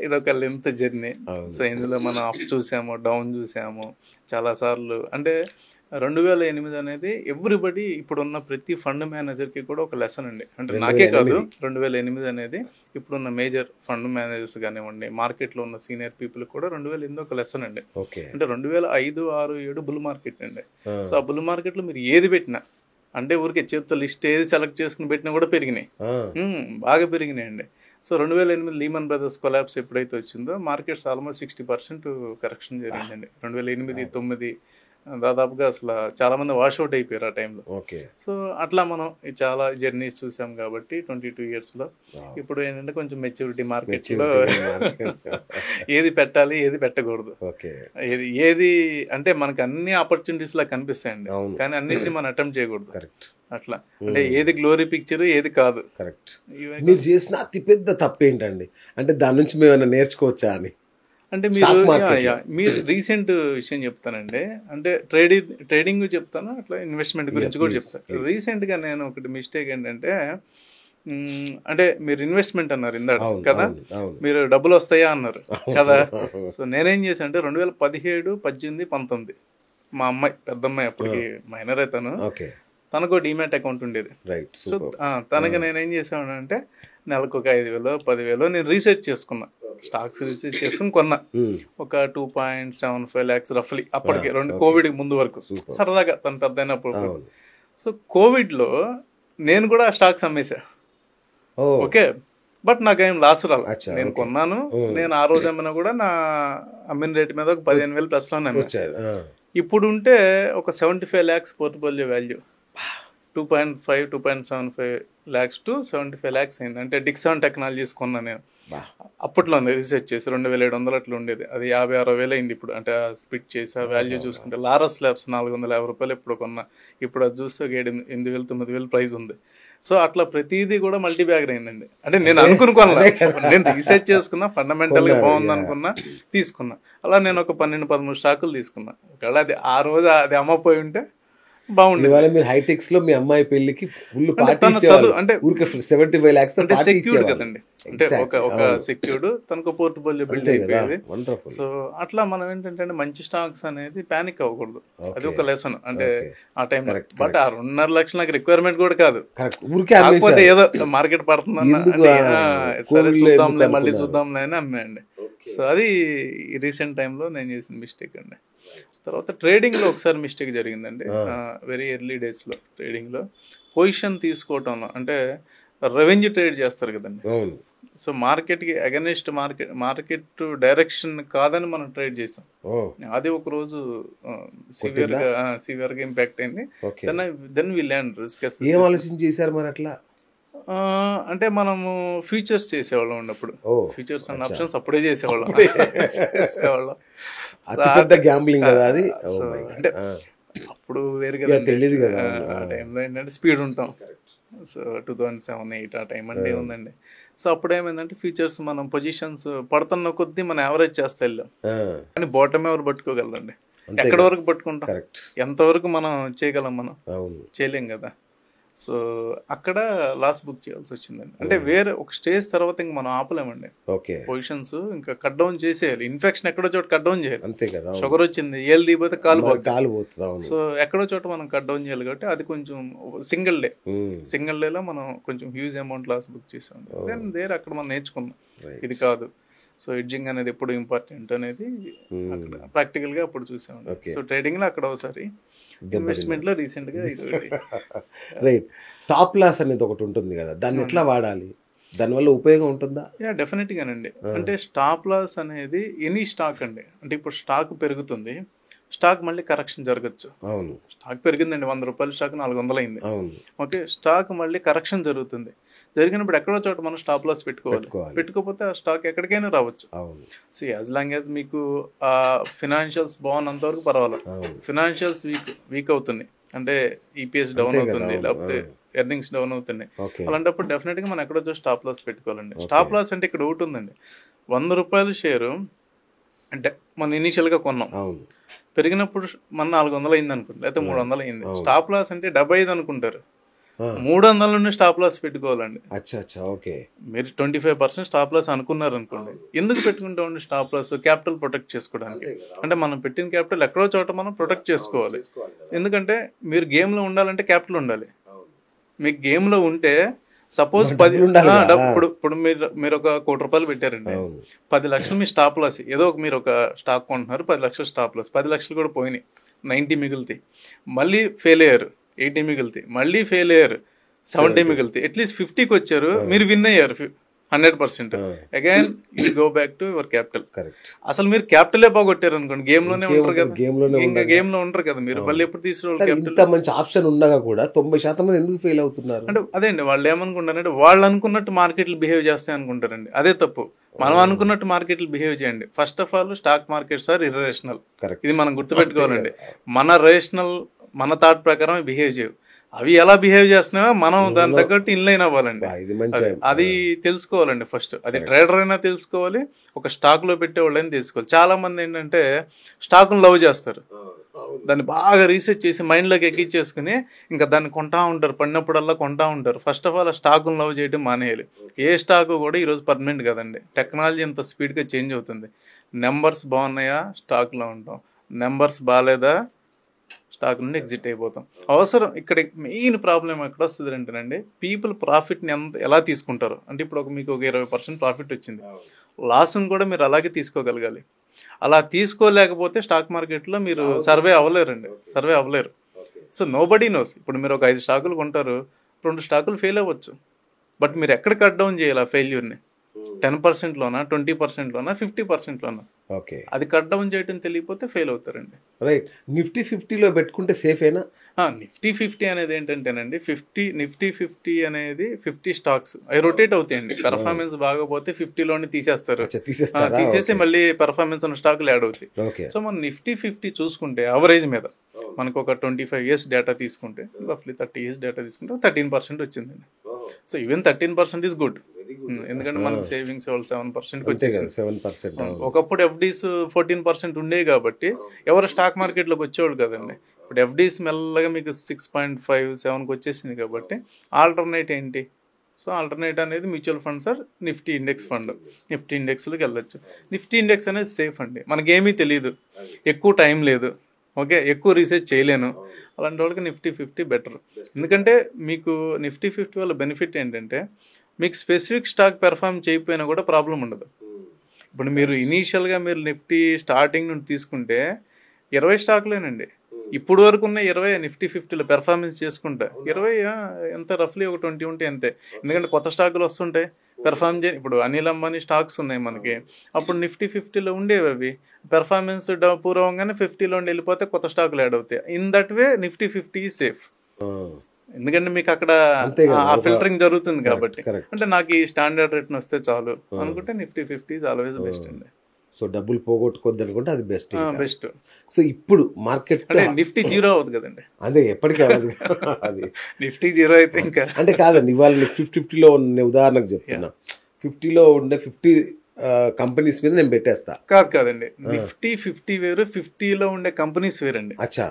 ఇదొక లెంత్ జర్నీ. సో ఇందులో మనం అప్ చూసాము, డౌన్ చూసాము చాలాసార్లు. అంటే 2008 అనేది ఎవ్రీబడి ఇప్పుడున్న ప్రతి ఫండ్ మేనేజర్కి కూడా ఒక లెసన్ అండి. అంటే నాకే కాదు, 2008 అనేది ఇప్పుడున్న మేజర్ ఫండ్ మేనేజర్స్ కానివ్వండి, మార్కెట్లో ఉన్న సీనియర్ పీపుల్ కూడా 2008 ఒక లెసన్ అండి. అంటే 2005, 6, 7 బుల్ మార్కెట్ అండి. సో ఆ బుల్ మార్కెట్లో మీరు ఏది పెట్టినా, అంటే ఊరికి చేతితో లిస్ట్ ఏది సెలెక్ట్ చేసుకుని పెట్టినా కూడా పెరిగినాయి, బాగా పెరిగినాయండి. సో 2008 లీమన్ బ్రదర్స్ కొలాప్స్ ఎప్పుడైతే వచ్చిందో మార్కెట్స్ ఆల్మోస్ట్ 60% కరెక్షన్ జరిగిందండి. 2008, 2009 దాదాపుగా అసలు చాలా మంది వాష్అవుట్ అయిపోయారు ఆ టైంలో. సో అట్లా మనం చాలా జర్నీస్ చూసాం కాబట్టి 22 years లో ఇప్పుడు ఏంటంటే కొంచెం మెచ్యూరిటీ మార్కెట్లో ఏది పెట్టాలి, ఏది పెట్టకూడదు, ఏది అంటే మనకి అన్ని ఆపర్చునిటీస్ లా కనిపిస్తాయండి, కానీ అన్నింటినీ మనం అటెంప్ట్ చేయకూడదు. అట్లా అంటే ఏది గ్లోరీ పిక్చర్, ఏది కాదు. కరెక్ట్. మీరు చేసిన అతిపెద్ద తప్పు ఏంటండి? అంటే దాని నుంచి మేము ఏమైనా నేర్చుకోవచ్చా అని. అంటే మీరు రీసెంట్ విషయం చెప్తానండి. అంటే ట్రేడింగ్ చెప్తాను, అట్లా ఇన్వెస్ట్మెంట్ గురించి కూడా చెప్తాను. రీసెంట్గా నేను ఒకటి మిస్టేక్ ఏంటంటే, అంటే మీరు ఇన్వెస్ట్మెంట్ అన్నారు ఇందాక కదా, మీరు డబ్బులు వస్తాయా అన్నారు కదా. సో నేనేం చేశాను అంటే 2017, 18, 19 మా అమ్మాయి, పెద్ద అమ్మాయి, అప్పటికి మైనర్ అవుతాను, తనకు డీమ్యాట్ అకౌంట్ ఉండేది. సో తనకి నేనేం చేసాను అంటే నెలకు ఒక 5,000, 10,000 నేను రీసెర్చ్ చేసుకున్నా, స్టాక్స్ రీసెర్చ్ చేసుకుని కొన్నా. ఒక 2.75 lakhs రఫ్లీ అప్పటికి, కోవిడ్ ముందు వరకు సరదాగా తను పెద్ద అయినప్పుడు. సో కోవిడ్లో నేను కూడా స్టాక్స్ అమ్మేశా. ఓకే, బట్ నాకేం లాస్ రాలి, నేను కొన్నాను. నేను ఆ రోజు అమ్మినా కూడా నా అమ్మిన రేట్ మీద ఒక 15,000 ప్లస్ లోనే అమ్మా. ఇప్పుడు ఉంటే ఒక 75 lakhs portfolio value, 2.5, 2.75 lakhs to 75 lakhs అయింది. అంటే డిక్సాన్ టెక్నాలజీస్ కొన్నా నేను అప్పట్లో రీసెర్చ్ చేసి 2,700 అట్లా ఉండేది, అది 50-60 అయింది ఇప్పుడు. అంటే స్ప్లిట్ చేసి ఆ వాల్యూ చూసుకుంటే లారస్ ల్యాబ్స్ 450 రూపాయలు ఎప్పుడు కొన్నా, ఇప్పుడు అది చూస్తే 8,000, 9,000 ప్రైస్ ఉంది. సో అట్లా ప్రతిదీ కూడా మల్టీ బ్యాగర్ అయిందండి. అంటే నేను అనుకున్నా, నేను రీసెర్చ్ చేసుకున్నా, ఫండమెంటల్గా బాగుంది అనుకున్నా, తీసుకున్నా. అలా నేను ఒక 12-13 స్టాకులు తీసుకున్నా. ఒకవేళ అది ఆ రోజు అది అమ్మపోయి ఉంటే బాగుండేది. మీరు హైటెక్స్ లో మీ అమ్మాయి పెళ్లికి ఫుల్ చదువు అంటే 75 lakhs అంటే సెక్యూర్డ్ కదండి, అంటే ఒక సెక్యూర్డ్, తనకు పోర్ట్ఫోలియో బిల్డ్ అయిపోయేది. సో అట్లా మనం ఏంటంటే మంచి స్టాక్స్ అనేది పానిక్ అవ్వకూడదు, అది ఒక లెసన్. అంటే ఆ టైం బట్ ఆ 2.5 లక్షలు నాకు రిక్వైర్మెంట్ కూడా కాదు, కాకపోతే ఏదో మార్కెట్ పడుతుందన్న, సరే చూద్దాంలే, మళ్ళీ చూద్దాంలే అని అమ్మాయండి. సో అది రీసెంట్ టైంలో నేను చేసిన మిస్టేక్ అండి. తర్వాత ట్రేడింగ్లో ఒకసారి మిస్టేక్ జరిగిందండి. వెరీ ఎర్లీ డేస్లో ట్రేడింగ్లో పొజిషన్ తీసుకోవటంలో, అంటే రెవెన్యూ ట్రేడ్ చేస్తారు కదండి. సో మార్కెట్కి అగెనిస్ట్ మార్కెట్ డైరెక్షన్ కాదని మనం ట్రేడ్ చేసాం. అది ఒక రోజు సివియర్గా ఇంపాక్ట్ అయింది. Then we learn risk. ఏం ఆలోచన చేశారు మరి అట్లా? అంటే మనము ఫ్యూచర్స్ చేసేవాళ్ళం ఉన్నప్పుడు, ఫ్యూచర్స్ అండ్ ఆప్షన్స్ అప్పుడే చేసేవాళ్ళం. అంటే అప్పుడు వేరు కదా, ఆ టైంలో ఏంటంటే స్పీడ్ ఉంటాం. సో 2007-8 ఆ టైం అంటే ఏముందండి. సో అప్పుడు ఏమైందంటే ఫ్యూచర్స్ మనం పొజిషన్స్ పడుతున్న కొద్దీ మనం యావరేజ్ చేస్తా వెళ్ళాం, కానీ బాటమ్ ఎవరు పట్టుకోగలరండి? ఎక్కడి వరకు పట్టుకుంటాం, ఎంతవరకు మనం చేయగలం? మనం చేయలేం కదా. సో అక్కడ లాస్ బుక్ చేయాల్సి వచ్చిందండి. అంటే వేరే ఒక స్టేజ్ తర్వాత ఇంక మనం ఆపలేమండి పొజిషన్స్, ఇంకా కట్ డౌన్ చేసేయాలి. ఇన్ఫెక్షన్ ఎక్కడో చోట కట్ డౌన్ చేయాలి, అంతే కదా. షుగర్ వచ్చింది, ఏళ్ళు దిగిపోతే కాలు పోతుంది. సో ఎక్కడో చోట మనం కట్ డౌన్ చేయాలి కాబట్టి అది కొంచెం సింగిల్ డేలో మనం కొంచెం హ్యూజ్ అమౌంట్ లాస్ బుక్ చేసాం. దెన్ అక్కడ మనం నేర్చుకున్నాం ఇది కాదు. సో ఎడ్జింగ్ అనేది ఎప్పుడు ఇంపార్టెంట్ అనేది అక్కడ ప్రాక్టికల్ గా అప్పుడు చూసాం. సో ట్రేడింగ్ లో అక్కడ ఒకసారి, ఇన్వెస్ట్మెంట్ లో రీసెంట్ గా రైట్. స్టాప్ లాస్ అనేది ఒకటి ఉంటుంది కదా, దాన్ని ఎట్లా వాడాలి? దానివల్ల ఉపయోగం ఉంటుందా? డెఫినెట్ గానండి. అంటే స్టాప్ లాస్ అనేది ఎనీ స్టాక్ అండి. అంటే ఇప్పుడు స్టాక్ పెరుగుతుంది, స్టాక్ మళ్ళీ కరెక్షన్ జరగచ్చు. అవును, స్టాక్ పెరిగిందండి, 100 రూపాయల స్టాక్ 400 అయింది. ఓకే, స్టాక్ మళ్ళీ కరెక్షన్ జరుగుతుంది. జరిగినప్పుడు ఎక్కడో చోట మనం స్టాప్ లాస్ పెట్టుకోవాలి. పెట్టుకోకపోతే ఆ స్టాక్ ఎక్కడికైనా రావచ్చు. సి యాజ్ లాంగ్ యాజ్ మీకు ఫినాన్షియల్స్ బాగున్నంత వరకు పర్వాలేదు. ఫినాన్షియల్స్ వీక్ అవుతుంది అంటే ఈపీఎస్ డౌన్ అవుతుంది, లేకపోతే ఎర్నింగ్స్ డౌన్ అవుతున్నాయి. అలాంటప్పుడు డెఫినెట్ గా మనం ఎక్కడో స్టాప్ లాస్ పెట్టుకోవాలండి. స్టాప్ లాస్ అంటే ఇక్కడ ఒకటి ఉందండి, 100 రూపాయల షేరు అంటే మనం ఇనీషియల్ గా కొన్నాం, పెరిగినప్పుడు మన 400 అయింది అనుకోండి, లేకపోతే 300 అయింది, స్టాప్ లాస్ అంటే 75 అనుకుంటారు. 300 నుండి స్టాప్ లాస్ పెట్టుకోవాలండి. మీరు 25% స్టాప్ లాస్ అనుకున్నారు అనుకోండి, ఎందుకు పెట్టుకుంటామండి స్టాప్ లాస్? క్యాపిటల్ ప్రొటెక్ట్ చేసుకోవడానికి. అంటే మనం పెట్టిన క్యాపిటల్ ఎక్కడో చోట మనం ప్రొటెక్ట్ చేసుకోవాలి. ఎందుకంటే మీరు గేమ్ లో ఉండాలంటే క్యాపిటల్ ఉండాలి. మీకు గేమ్ లో ఉంటే సపోజ్ 10 ఇప్పుడు మీరు ఒక ₹1,00,00,000 పెట్టారండి, 10 లక్షలు మీ స్టాప్ లాస్. ఏదో మీరు ఒక స్టాక్ కొంటున్నారు, 10 లక్షలు స్టాప్ లాస్, 10 లక్షలు కూడా పోయినాయి, 90 మిగులుతాయి. మళ్ళీ ఫెయిల్ అయ్యారు, 80 మిగులుతాయి, మళ్ళీ ఫెయిల్ అయ్యారు, 70 మిగులుతాయి. అట్లీస్ట్ 50కి వచ్చారు, మీరు విన్ అయ్యారు 100%. Again you go back to your capital. అసలు మీరు క్యాపిటలే పోగొట్టారు అనుకోండి, గేమ్ లోనే ఉంటారు కదా, ఇంకా గేమ్ లో ఉంటారు కదా మీరు. మళ్ళీ ఎప్పుడు తీసుకోవాలి? మంచి ఆప్షన్ ఉండగా కూడా 90% మంది ఎందుకు ఫెయిల్ అవుతున్నారు అంటే అదే అండి, వాళ్ళు ఏమనుకుంటారంటే వాళ్ళు అనుకున్నట్టు మార్కెట్లు బిహేవ్ చేస్తాయి అనుకుంటారండి. అదే తప్పు. మనం అనుకున్నట్టు మార్కెట్లు బిహేవ్ చేయండి. First of all stock markets are irrational. ఇది మనం గుర్తుపెట్టుకోవాలండి. మన రేషనల్, మన థాట్ ప్రకారం బిహేవ్ చేయవు. అవి ఎలా బిహేవ్ చేస్తున్నాయో మనం దాని తగ్గట్టు ఇన్లైన్ అవ్వాలండి. అది తెలుసుకోవాలండి ఫస్ట్. అది ట్రేడర్ అయినా తెలుసుకోవాలి, ఒక స్టాక్ లో పెట్టేవాళ్ళని తెలుసుకోవాలి. చాలా మంది ఏంటంటే స్టాక్ లవ్ చేస్తారు, దాన్ని బాగా రీసెర్చ్ చేసి మైండ్ లోకి ఎక్కించేసుకుని ఇంకా దాన్ని కొంటా ఉంటారు, పడినప్పుడల్లా కొంటా ఉంటారు. ఫస్ట్ ఆఫ్ ఆల్ ఆ స్టాక్ లవ్ చేయడం మానేయాలి. ఏ స్టాక్ కూడా ఈరోజు పర్మనెంట్ కదండి. టెక్నాలజీ ఎంత స్పీడ్ గా చేంజ్ అవుతుంది. నెంబర్స్ బాగున్నాయా స్టాక్ లో ఉంటాం, నెంబర్స్ బాగాలేదా స్టాక్ నుండి ఎగ్జిట్ అయిపోతాం. అవసరం ఇక్కడ మెయిన్ ప్రాబ్లం ఎక్కడ వస్తుంది అంటేనండి, పీపుల్ ప్రాఫిట్ని ఎలా తీసుకుంటారు అంటే, ఇప్పుడు మీకు ఒక 20% ప్రాఫిట్ వచ్చింది, లాస్ని కూడా మీరు అలాగే తీసుకోగలగాలి. అలా తీసుకోలేకపోతే స్టాక్ మార్కెట్లో మీరు సర్వే అవ్వలేరు. So nobody knows. ఇప్పుడు మీరు ఒక 5 స్టాకులు కొంటారు, 2 స్టాకులు ఫెయిల్ అవ్వచ్చు. బట్ మీరు ఎక్కడ కట్ డౌన్ చేయాలి ఆ ఫెయిల్యూర్ని? 10% లోనా, 20% లోనా, 50% లోనా? అది కట్ డౌన్ చేయడం తెలియకపోతే ఫెయిల్ అవుతారండి. రైట్. నిఫ్టీ 50లో పెట్టుకుంటే సేఫేనా? నిఫ్టీ 50 అనేది ఏంటంటేనండి, నిఫ్టీ 50 అనేది 50 స్టాక్స్ అవి రొటేట్ అవుతాయండి. పెర్ఫార్మెన్స్ బాగపోతే 50లోని తీసేస్తారు, తీసేసి మళ్ళీ పెర్ఫార్మెన్స్ ఉన్న స్టాక్లు యాడ్ అవుతాయి. సో మన నిఫ్టీ 50 చూసుకుంటే అవరేజ్ మీద మనకు ఒక 25 years డేటా తీసుకుంటే, రఫ్లీ 30 years డేటా తీసుకుంటే 13% వచ్చిందండి. So even 13% is good. ఎందుకంటే మనకు సేవింగ్స్ 7% వచ్చేసింది. ఒకప్పుడు ఎఫ్డీస్ 14% ఉండేవి కాబట్టి ఎవరు స్టాక్ మార్కెట్ లోకి వచ్చేవాళ్ళు కదండి. ఇప్పుడు ఎఫ్డీస్ మెల్లగా మీకు 6.57కి వచ్చేసింది కాబట్టి ఆల్టర్నేట్ ఏంటి? సో ఆల్టర్నేట్ అనేది mutual funds or Nifty index fund. Nifty ఇండెక్స్లోకి వెళ్ళొచ్చు. నిఫ్టీ ఇండెక్స్ అనేది సేఫ్ అండి. మనకేమీ తెలియదు, ఎక్కువ టైం లేదు, ఓకే, ఎక్కువ రీసెర్చ్ చేయలేను, అలాంటి వాళ్ళకి నిఫ్టీ 50 బెటర్. ఎందుకంటే మీకు నిఫ్టీ 50 వల్ల బెనిఫిట్ ఏంటంటే, మీకు స్పెసిఫిక్ స్టాక్ పెర్ఫామ్ చేయకపోయినా కూడా ప్రాబ్లం ఉండదు. ఇప్పుడు మీరు ఇనీషియల్గా మీరు నిఫ్టీ స్టార్టింగ్ నుండి తీసుకుంటే 20 స్టాక్లేనండి. ఇప్పుడు వరకు ఉన్న 20 నిఫ్టీ 50లో పెర్ఫార్మెన్స్ చేసుకుంటా 20 ఎంత రఫ్లీ ఒక 20 ఉంటే అంతే. ఎందుకంటే కొత్త స్టాకులు వస్తుంటాయి పెర్ఫార్మ్ ఇప్పుడు అనిల్ అంబానీ స్టాక్స్ ఉన్నాయి మనకి. అప్పుడు నిఫ్టీ 50లో ఉండేవి, అవి పెర్ఫార్మెన్స్ పూర్వంగానే 50లో వెళ్ళిపోతే కొత్త స్టాకులు యాడ్ అవుతాయి. In that way Nifty 50 safe. ఎందుకంటే మీకు అక్కడ ఆ ఫిల్టరింగ్ జరుగుతుంది కాబట్టి. అంటే నాకు ఈ స్టాండర్డ్ రేట్ వస్తే చాలు అనుకుంటే నిఫ్టీ 50 ఈజ్ ఆల్వేస్ బెస్ట్ అండి. సో డబ్బులు పోగొట్టుకోవద్దు అనుకుంటే అది బెస్ట్. సో ఇప్పుడు మార్కెట్ అంటే నిఫ్టీ 0 అవుతుంది కదండి. అదే ఎప్పటికీ అవ్వదు అది. నిఫ్టీ 0 అయితే ఇంకా అంటే కాదండి, ఇవాళ 50లో ఉన్న ఉదాహరణకు చెప్తున్నా, 50లో ఉండే 50 కంపెనీస్ మీద నేను పెట్టేస్తా. కాదండి, నిఫ్టీ 50 వేరు, 50లో ఉండే కంపెనీస్ వేరండి. అచ్చా.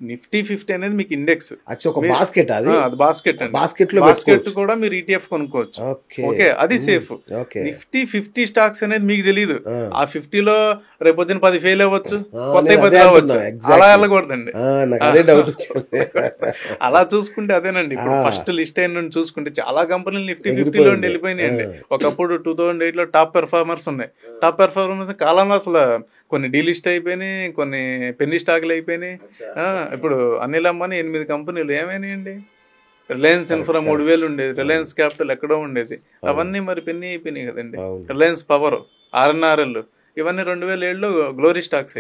నిఫ్టీ 50 అనేది మీకు ఇండెక్స్, ఒక బాస్కెట్. అది బాస్కెట్ అండి. బాస్కెట్ కూడా మీరు ETF కొనుక్కోవచ్చు. ఓకే, అది సేఫ్. నిఫ్టీ 50 స్టాక్స్ అనేది మీకు తెలియదు. ఆ 50లో రేపొద్దున 10 ఫెయిల్ అవ్వచ్చు, కొత్త 10 రావచ్చు. అలా వెళ్ళకూడదండి. అలా చూసుకుంటే అదేనండి. ఇప్పుడు ఫస్ట్ లిస్ట్ అయిన నుండి చూసుకుంటే చాలా కంపెనీలు నిఫ్టీ 50లో వెళ్ళిపోయినాయండి. ఒకప్పుడు 2008లో టాప్ పెర్ఫార్మర్స్ ఉన్నాయి. టాప్ పెర్ఫార్మర్స్ కాలంలో అసలు కొన్ని డీలిస్ట్ అయిపోయినాయి, కొన్ని పెన్నీ స్టాక్లు అయిపోయినాయి. ఇప్పుడు అనిల్ అంబానీ 8 కంపెనీలు ఏమైనాయండి. రిలయన్స్ ఇన్ఫ్రా 3000 ఉండేది, రిలయన్స్ క్యాపిటల్ ఎక్కడో ఉండేది, అవన్నీ మరి పెన్నీ అయిపోయినాయి కదండి. రిలయన్స్ పవర్, RNRL ఇవన్నీ 2007లో గ్లోరీ స్టాక్స్,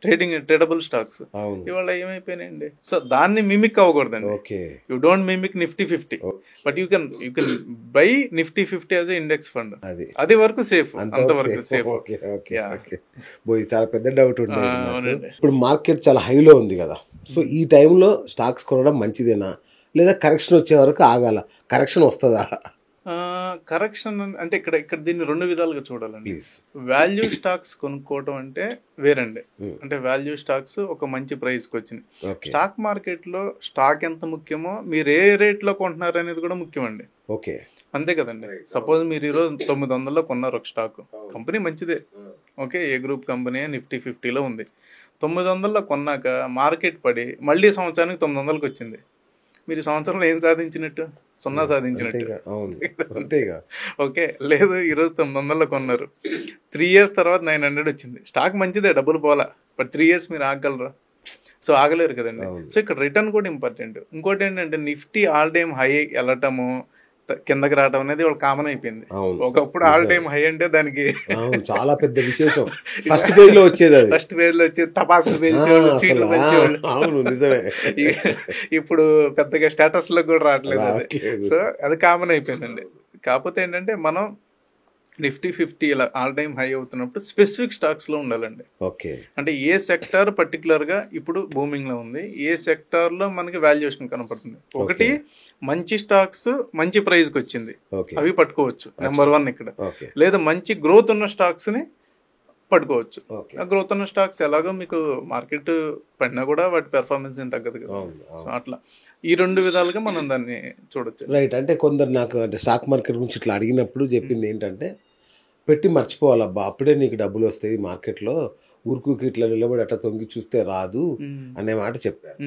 ట్రేడబుల్ స్టాక్స్. ఇవాళ ఏమైపోయినాయండి. సో దాన్ని మిమిక్ అవ్వకూడదండి. You don't mimic Nifty 50, but you can buy Nifty 50 as a index fund. అది వరకు సేఫ్, అంతవరకు సేఫ్. చాలా పెద్ద డౌట్ ఉండేది. ఇప్పుడు మార్కెట్ చాలా హైలో ఉంది కదా, సో ఈ టైంలో స్టాక్స్ కొనడం మంచిదేనా, లేదా కరెక్షన్ వచ్చే వరకు ఆగాల? కరెక్షన్ వస్తుందా? కరెక్షన్ అంటే ఇక్కడ ఇక్కడ దీన్ని రెండు విధాలుగా చూడాలండి. వాల్యూ స్టాక్స్ కొనుక్కోవటం అంటే వేరండి. అంటే వాల్యూ స్టాక్స్ ఒక మంచి ప్రైస్కి వచ్చింది. స్టాక్ మార్కెట్లో స్టాక్ ఎంత ముఖ్యమో మీరు ఏ రేట్లో కొంటున్నారు అనేది కూడా ముఖ్యం అండి. ఓకే, అంతే కదండి. సపోజ్ మీరు ఈరోజు 900లో కొన్నారు ఒక స్టాక్, కంపెనీ మంచిదే, ఓకే, ఏ గ్రూప్ కంపెనీ నిఫ్టీ 50లో ఉంది. 900లో కొన్నాక మార్కెట్ పడి మళ్ళీ సంవత్సరానికి 900కి వచ్చింది. మీరు సంవత్సరంలో ఏం సాధించినట్టు? 0 సాధించినట్టు. ఓకే, లేదు ఈరోజు 900లో కొన్నారు, 3 years తర్వాత 900 వచ్చింది. స్టాక్ మంచిదే, డబ్బులు పోలా, బట్ 3 years మీరు ఆగలరా? సో ఆగలేరు కదండి. సో ఇక్కడ రిటర్న్ కూడా ఇంపార్టెంట్. ఇంకోటి ఏంటంటే నిఫ్టీ ఆల్ టైమ్ హై వెళ్ళటము కిందకి రావడం అనేది వాళ్ళు కామన్ అయిపోయింది. ఒకప్పుడు ఆల్ టైమ్ హై అంటే దానికి చాలా పెద్ద విశేషం. ఫస్ట్ పేజ్ లో వచ్చేది తపాసులు పేల్చేవాళ్ళు, సీట్లు పెంచేవాళ్ళు. ఇప్పుడు పెద్దగా స్టేటస్ లో కూడా రావట్లేదు అది. సో అది కామన్ అయిపోయిందండి. కాకపోతే ఏంటంటే మనం నిఫ్టీ 50 ఇలా ఆల్ టైమ్ హై అవుతున్నప్పుడు స్పెసిఫిక్ స్టాక్స్ లో ఉండాలండి. ఓకే, అంటే ఏ సెక్టార్ పర్టికులర్ గా ఇప్పుడు బూమింగ్ లో ఉంది, ఏ సెక్టార్ లో మనకి వాల్యుయేషన్ కనపడుతుంది. ఒకటి మంచి స్టాక్స్ మంచి ప్రైస్ కి వచ్చింది, అవి పట్టుకోవచ్చు, నెంబర్ 1 ఇక్కడ. లేదా మంచి గ్రోత్ ఉన్న స్టాక్స్ ని పట్టుకోవచ్చు. ఆ గ్రోత్ ఉన్న స్టాక్స్ ఎలాగో మీకు మార్కెట్ పడినా కూడా వాటి పెర్ఫార్మెన్స్ ఏం తగ్గదు కదా. సో అట్లా ఈ రెండు విధాలుగా మనం దాన్ని చూడొచ్చు. రైట్. అంటే కొందరు నాకు అంటే స్టాక్ మార్కెట్ గురించి ఇట్లా అడిగినప్పుడు చెప్పింది ఏంటంటే, పెట్టి మర్చిపోవాలబ్బా, అప్పుడే నీకు డబ్బులు వస్తాయి మార్కెట్లో, ఊరుకుకి ఇట్లా నిలబడి అట్లా తొంగి చూస్తే రాదు అనే మాట చెప్పారు.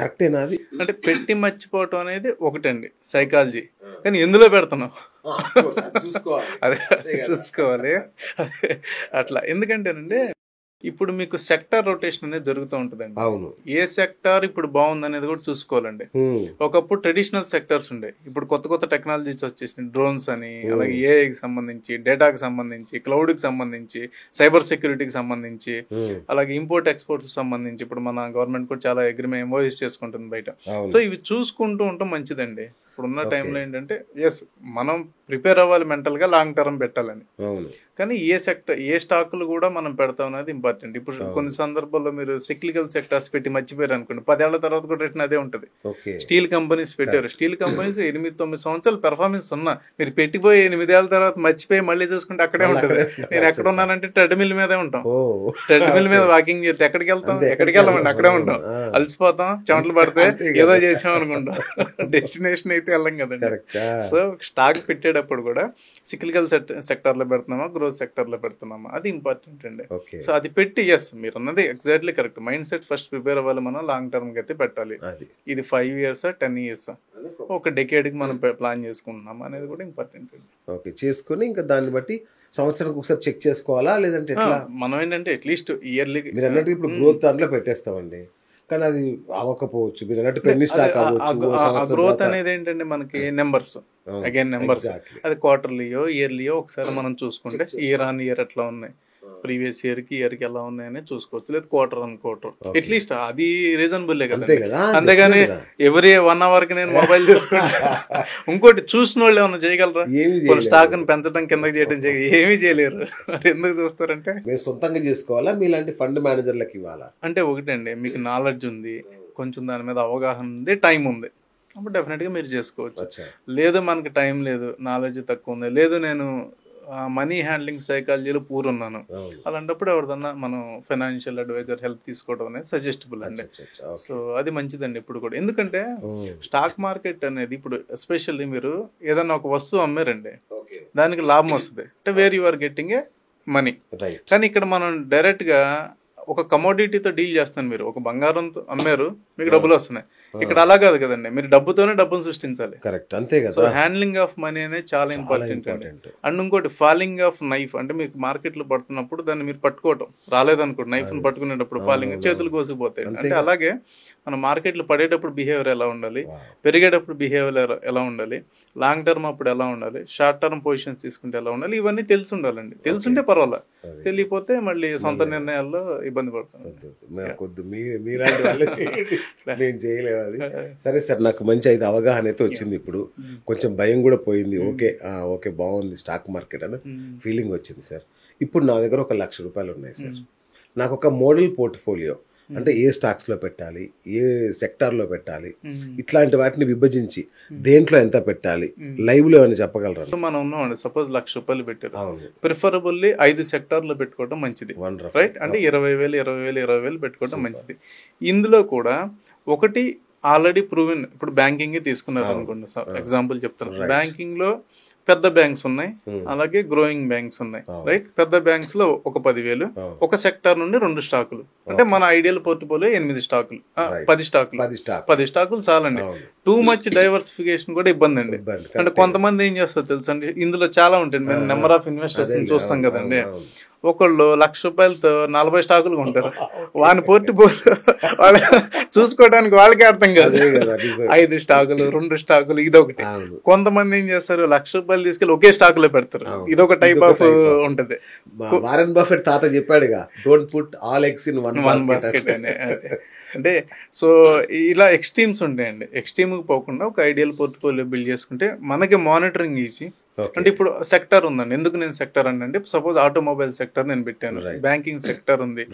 కరెక్టేనా అది? అంటే పెట్టి మర్చిపోవటం అనేది ఒకటండి సైకాలజీ, కానీ ఎందులో పెడుతున్నాం అదే చూసుకోవాలి. అదే అట్లా ఎందుకంటేనండి ఇప్పుడు మీకు సెక్టార్ రొటేషన్ అనేది జరుగుతూ ఉంటుందండి. అవును, ఏ సెక్టార్ ఇప్పుడు బాగుంది అనేది కూడా చూసుకోవాలండి. ఒకప్పుడు ట్రెడిషనల్ సెక్టార్స్ ఉండే, ఇప్పుడు కొత్త కొత్త టెక్నాలజీస్ వచ్చేసినాయి. డ్రోన్స్ అని, అలాగే ఏఐకి సంబంధించి, డేటాకి సంబంధించి, క్లౌడ్కి సంబంధించి, సైబర్ సెక్యూరిటీకి సంబంధించి, అలాగే ఇంపోర్ట్ ఎక్స్పోర్ట్స్ సంబంధించి ఇప్పుడు మన గవర్నమెంట్ కూడా చాలా అగ్రిమెంట్ ఎంఓఎస్ చేసుకుంటుంది బయట. సో ఇవి చూసుకుంటూ ఉండటం మంచిదండి. ఇప్పుడున్న టైంలో ఏంటంటే ఎస్ మనం ప్రిపేర్ అవ్వాలి మెంటల్ గా, లాంగ్ టర్మ్ పెట్టాలని. కానీ ఏ సెక్టర్ ఏ స్టాకులు కూడా మనం పెడతాం అనేది ఇంపార్టెంట్. ఇప్పుడు కొన్ని సందర్భాల్లో మీరు సిక్లికల్ సెక్టర్స్ పెట్టి మర్చిపోయారు అనుకోండి, 10 ఏళ్ల తర్వాత కూడా రిటర్న్ అదే ఉంటుంది. స్టీల్ కంపెనీస్ పెట్టారు, స్టీల్ కంపెనీస్ 8-9 సంవత్సరాలు పెర్ఫార్మెన్స్ ఉన్నా మీరు పెట్టిపోయి 8 ఏళ్ల తర్వాత మర్చిపోయి మళ్ళీ చూసుకుంటే అక్కడే ఉంటుంది. నేను ఎక్కడ ఉన్నానంటే ట్రెడ్మిల్ మీదే ఉంటాం, ట్రెడ్మిల్ మీద వాకింగ్ చేస్తే ఎక్కడికి వెళ్తాం? ఎక్కడికి వెళ్ళమండి, అక్కడే ఉంటాం, అలసిపోతాం, చెమటలు పడితే ఏదో చేసాం అనుకుంటాం, డెస్టినేషన్ అయితే వెళ్ళం కదండి. సో స్టాక్ పెట్టేటప్పుడు కూడా సిక్లికల్ సెక్టర్ లో పెడుతున్నామా, గ్రోత్ సెక్టర్ లో పెడుతున్నామా, అది ఇంపార్టెంట్ అండి. సో అది పెట్టి ఎస్ మీరు అన్నది exactly correct. Mind set first prepare అవ్వాలి, మనం లాంగ్ టర్మ్ కి అయితే పెట్టాలి. ఇది 5 years 10 years ఒక డెకేడ్ కి మనం ప్లాన్ చేసుకుంటున్నాం అనేది కూడా ఇంపార్టెంట్ అండి. ఓకే, చేసుకుని ఇంకా దాన్ని బట్టి సంవత్సరానికి ఒకసారి చెక్ చేసుకోవాలా, లేదంటే మనం ఏంటంటే అట్లీస్ట్ ఇయర్లీ మీరు అన్నట్టు ఇప్పుడు గ్రోత్ దాంట్లో పెట్టేస్తామండి, కానీ అది అవ్వకపోవచ్చు. మీరు అన్నట్టు పెన్ని స్టాక్ అవ్వచ్చు. గ్రోత్ అనేది ఏంటంటే మనకి నెంబర్స్, అగైన్ నెంబర్స్, అది క్వార్టర్లీయో ఇయర్లీయో ఒకసారి మనం చూసుకుంటే ఇయర్ ఆన్ ఇయర్ ఎట్లా ఉన్నాయి, ప్రీవియస్ ఇయర్ కి ఎలా ఉన్నాయని చూసుకోవచ్చు. లేదు క్వార్టర్ ఆన్ క్వార్టర్, అట్లీస్ట్ అది రీజనబుల్ కదా. అంతేగాని ఎవ్రీ 1 hour కి నేను మొబైల్ చూసుకుంటా. ఇంకోటి చూసిన వాళ్ళు ఏమన్నా చేయగలరా? స్టాక్ ని పెంచడం, కిందకి చేయడం ఏమీ చేయలేరు. ఎందుకు చూస్తారంటే సొంతంగా చేసుకోవాలా, మీలాంటి ఫండ్ మేనేజర్లకు ఇవ్వాలా? అంటే ఒకటండి, మీకు నాలెడ్జ్ ఉంది, కొంచెం దాని మీద అవగాహన ఉంది, టైం ఉంది, అప్పుడు డెఫినెట్గా మీరు చేసుకోవచ్చు. లేదు మనకి టైం లేదు, నాలెడ్జ్ తక్కువ ఉంది, లేదు నేను మనీ హ్యాండ్లింగ్ సైకాలజీలో పూర్ ఉన్నాను, అలాంటప్పుడు ఎవరిదన్నా మనం ఫైనాన్షియల్ అడ్వైజర్ హెల్ప్ తీసుకోవడం అనేది సజెస్టబుల్ అండి. సో అది మంచిదండి ఇప్పుడు కూడా. ఎందుకంటే స్టాక్ మార్కెట్ అనేది ఇప్పుడు ఎస్పెషల్లీ మీరు ఏదన్నా ఒక వస్తువు అమ్మారండి, దానికి లాభం వస్తుంది అంటే where you are getting a money. కానీ ఇక్కడ మనం డైరెక్ట్ గా ఒక కమోడిటీతో డీల్ చేస్తాను. మీరు ఒక బంగారంతో అమ్మారు, మీకు డబ్బులు వస్తున్నాయి. ఇక్కడ అలా కాదు కదండి, మీరు డబ్బుతోనే డబ్బును సృష్టించాలి. కరెక్ట్, అంతే కదా. సో హ్యాండ్లింగ్ ఆఫ్ మనీ అనేది చాలా ఇంపార్టెంట్ అండి. అండ్ ఇంకోటి ఫాలింగ్ ఆఫ్ నైఫ్, అంటే మీకు మార్కెట్ లో పడుతున్నప్పుడు దాన్ని మీరు పట్టుకోవటం రాలేదనుకోండి, నైఫ్ ని పట్టుకునేటప్పుడు ఫాలింగ్ చేతులు కోసిపోతాయి. అంటే అలాగే మన మార్కెట్ లో పడేటప్పుడు బిహేవియర్ ఎలా ఉండాలి, పెరిగేటప్పుడు బిహేవియర్ ఎలా ఉండాలి, లాంగ్ టర్మ్ అప్పుడు ఎలా ఉండాలి, షార్ట్ టర్మ్ పొజిషన్స్ తీసుకుంటే ఎలా ఉండాలి, ఇవన్నీ తెలిసి ఉండాలండి. తెలుసుంటే పర్వాలా, తెలియపోతే మళ్ళీ సొంత నిర్ణయాల్లో ఇబ్బంది పడుతుంది. సరే సార్, నాకు మంచి అయితే అవగాహన అయితే వచ్చింది. ఇప్పుడు కొంచెం భయం కూడా పోయింది. ఓకే ఓకే బాగుంది స్టాక్ మార్కెట్ అని ఫీలింగ్ వచ్చింది సార్. ఇప్పుడు నా దగ్గర 1 లక్ష రూపాయలు ఉన్నాయి సార్. నాకు ఒక మోడల్ పోర్ట్ఫోలియో అంటే ఏ స్టాక్స్ లో పెట్టాలి, ఏ సెక్టార్ లో పెట్టాలి, ఇట్లాంటి వాటిని విభజించి దేంట్లో ఎంత పెట్టాలి లైవ్ లో అని చెప్పగలరా? మనం ఉన్నామండి, సపోజ్ ₹1,00,000 పెట్టారు, ప్రిఫరబుల్లీ 5 సెక్టార్లు పెట్టుకోవడం మంచిది, రైట్? అంటే 20,000 పెట్టుకోవడం మంచిది. ఇందులో కూడా ఒకటి ఆల్రెడీ ప్రూవెన్, ఇప్పుడు బ్యాంకింగ్ తీసుకున్నారు అనుకోండి, ఎగ్జాంపుల్ చెప్తాను. బ్యాంకింగ్ లో పెద్ద బ్యాంక్స్ ఉన్నాయి, అలాగే గ్రోయింగ్ బ్యాంక్స్ ఉన్నాయి, రైట్? పెద్ద బ్యాంక్స్ లో ఒక 10,000, ఒక సెక్టార్ నుండి 2 స్టాకులు, అంటే మన ఐడియల్ పోర్ట్ఫోలియో 8 స్టాకులు, 10 స్టాకులు చాలండి. టూ మచ్ డైవర్సిఫికేషన్ కూడా ఇబ్బంది అండి. అంటే కొంతమంది ఏం చేస్తారు తెలుసా అండి, ఇందులో చాలా ఉంటాయి, మేము నెంబర్ ఆఫ్ ఇన్వెస్టర్స్ చూస్తాం కదండి. ఒకళ్ళు ₹1,00,000తో 40 స్టాకులు కొంటారు, వాని పోర్ట్ఫోలియో వాళ్ళు చూసుకోవడానికి వాళ్ళకే అర్థం కాదు. 5 స్టాకులు, 2 స్టాకులు, ఇదొకటి. కొంతమంది ఏం చేస్తారు, ₹1,00,000 తీసుకెళ్లి ఒకే స్టాక్ లో పెడతారు, ఇదొక టైప్ ఆఫ్ ఉంటది. వారెన్ బఫెట్ తాత చెప్పాడుగా, don't put all eggs in one basket అని. అంటే సో ఇలా ఎక్స్ట్రీమ్స్ ఉంటాయండి. ఎక్స్ట్రీమ్కి పోకుండా ఒక ఐడియల్ పోర్ట్ఫోలియో బిల్డ్ చేసుకుంటే మనకి మానిటరింగ్ ఈజీ. అంటే ఇప్పుడు సెక్టర్ ఉందండి, ఎందుకు నేను సెక్టర్ అంటే సపోజ్ ఆటోమొబైల్ సెక్టర్ నేను పెట్టాను, బ్యాంకింగ్ సెక్టర్ ఉంది,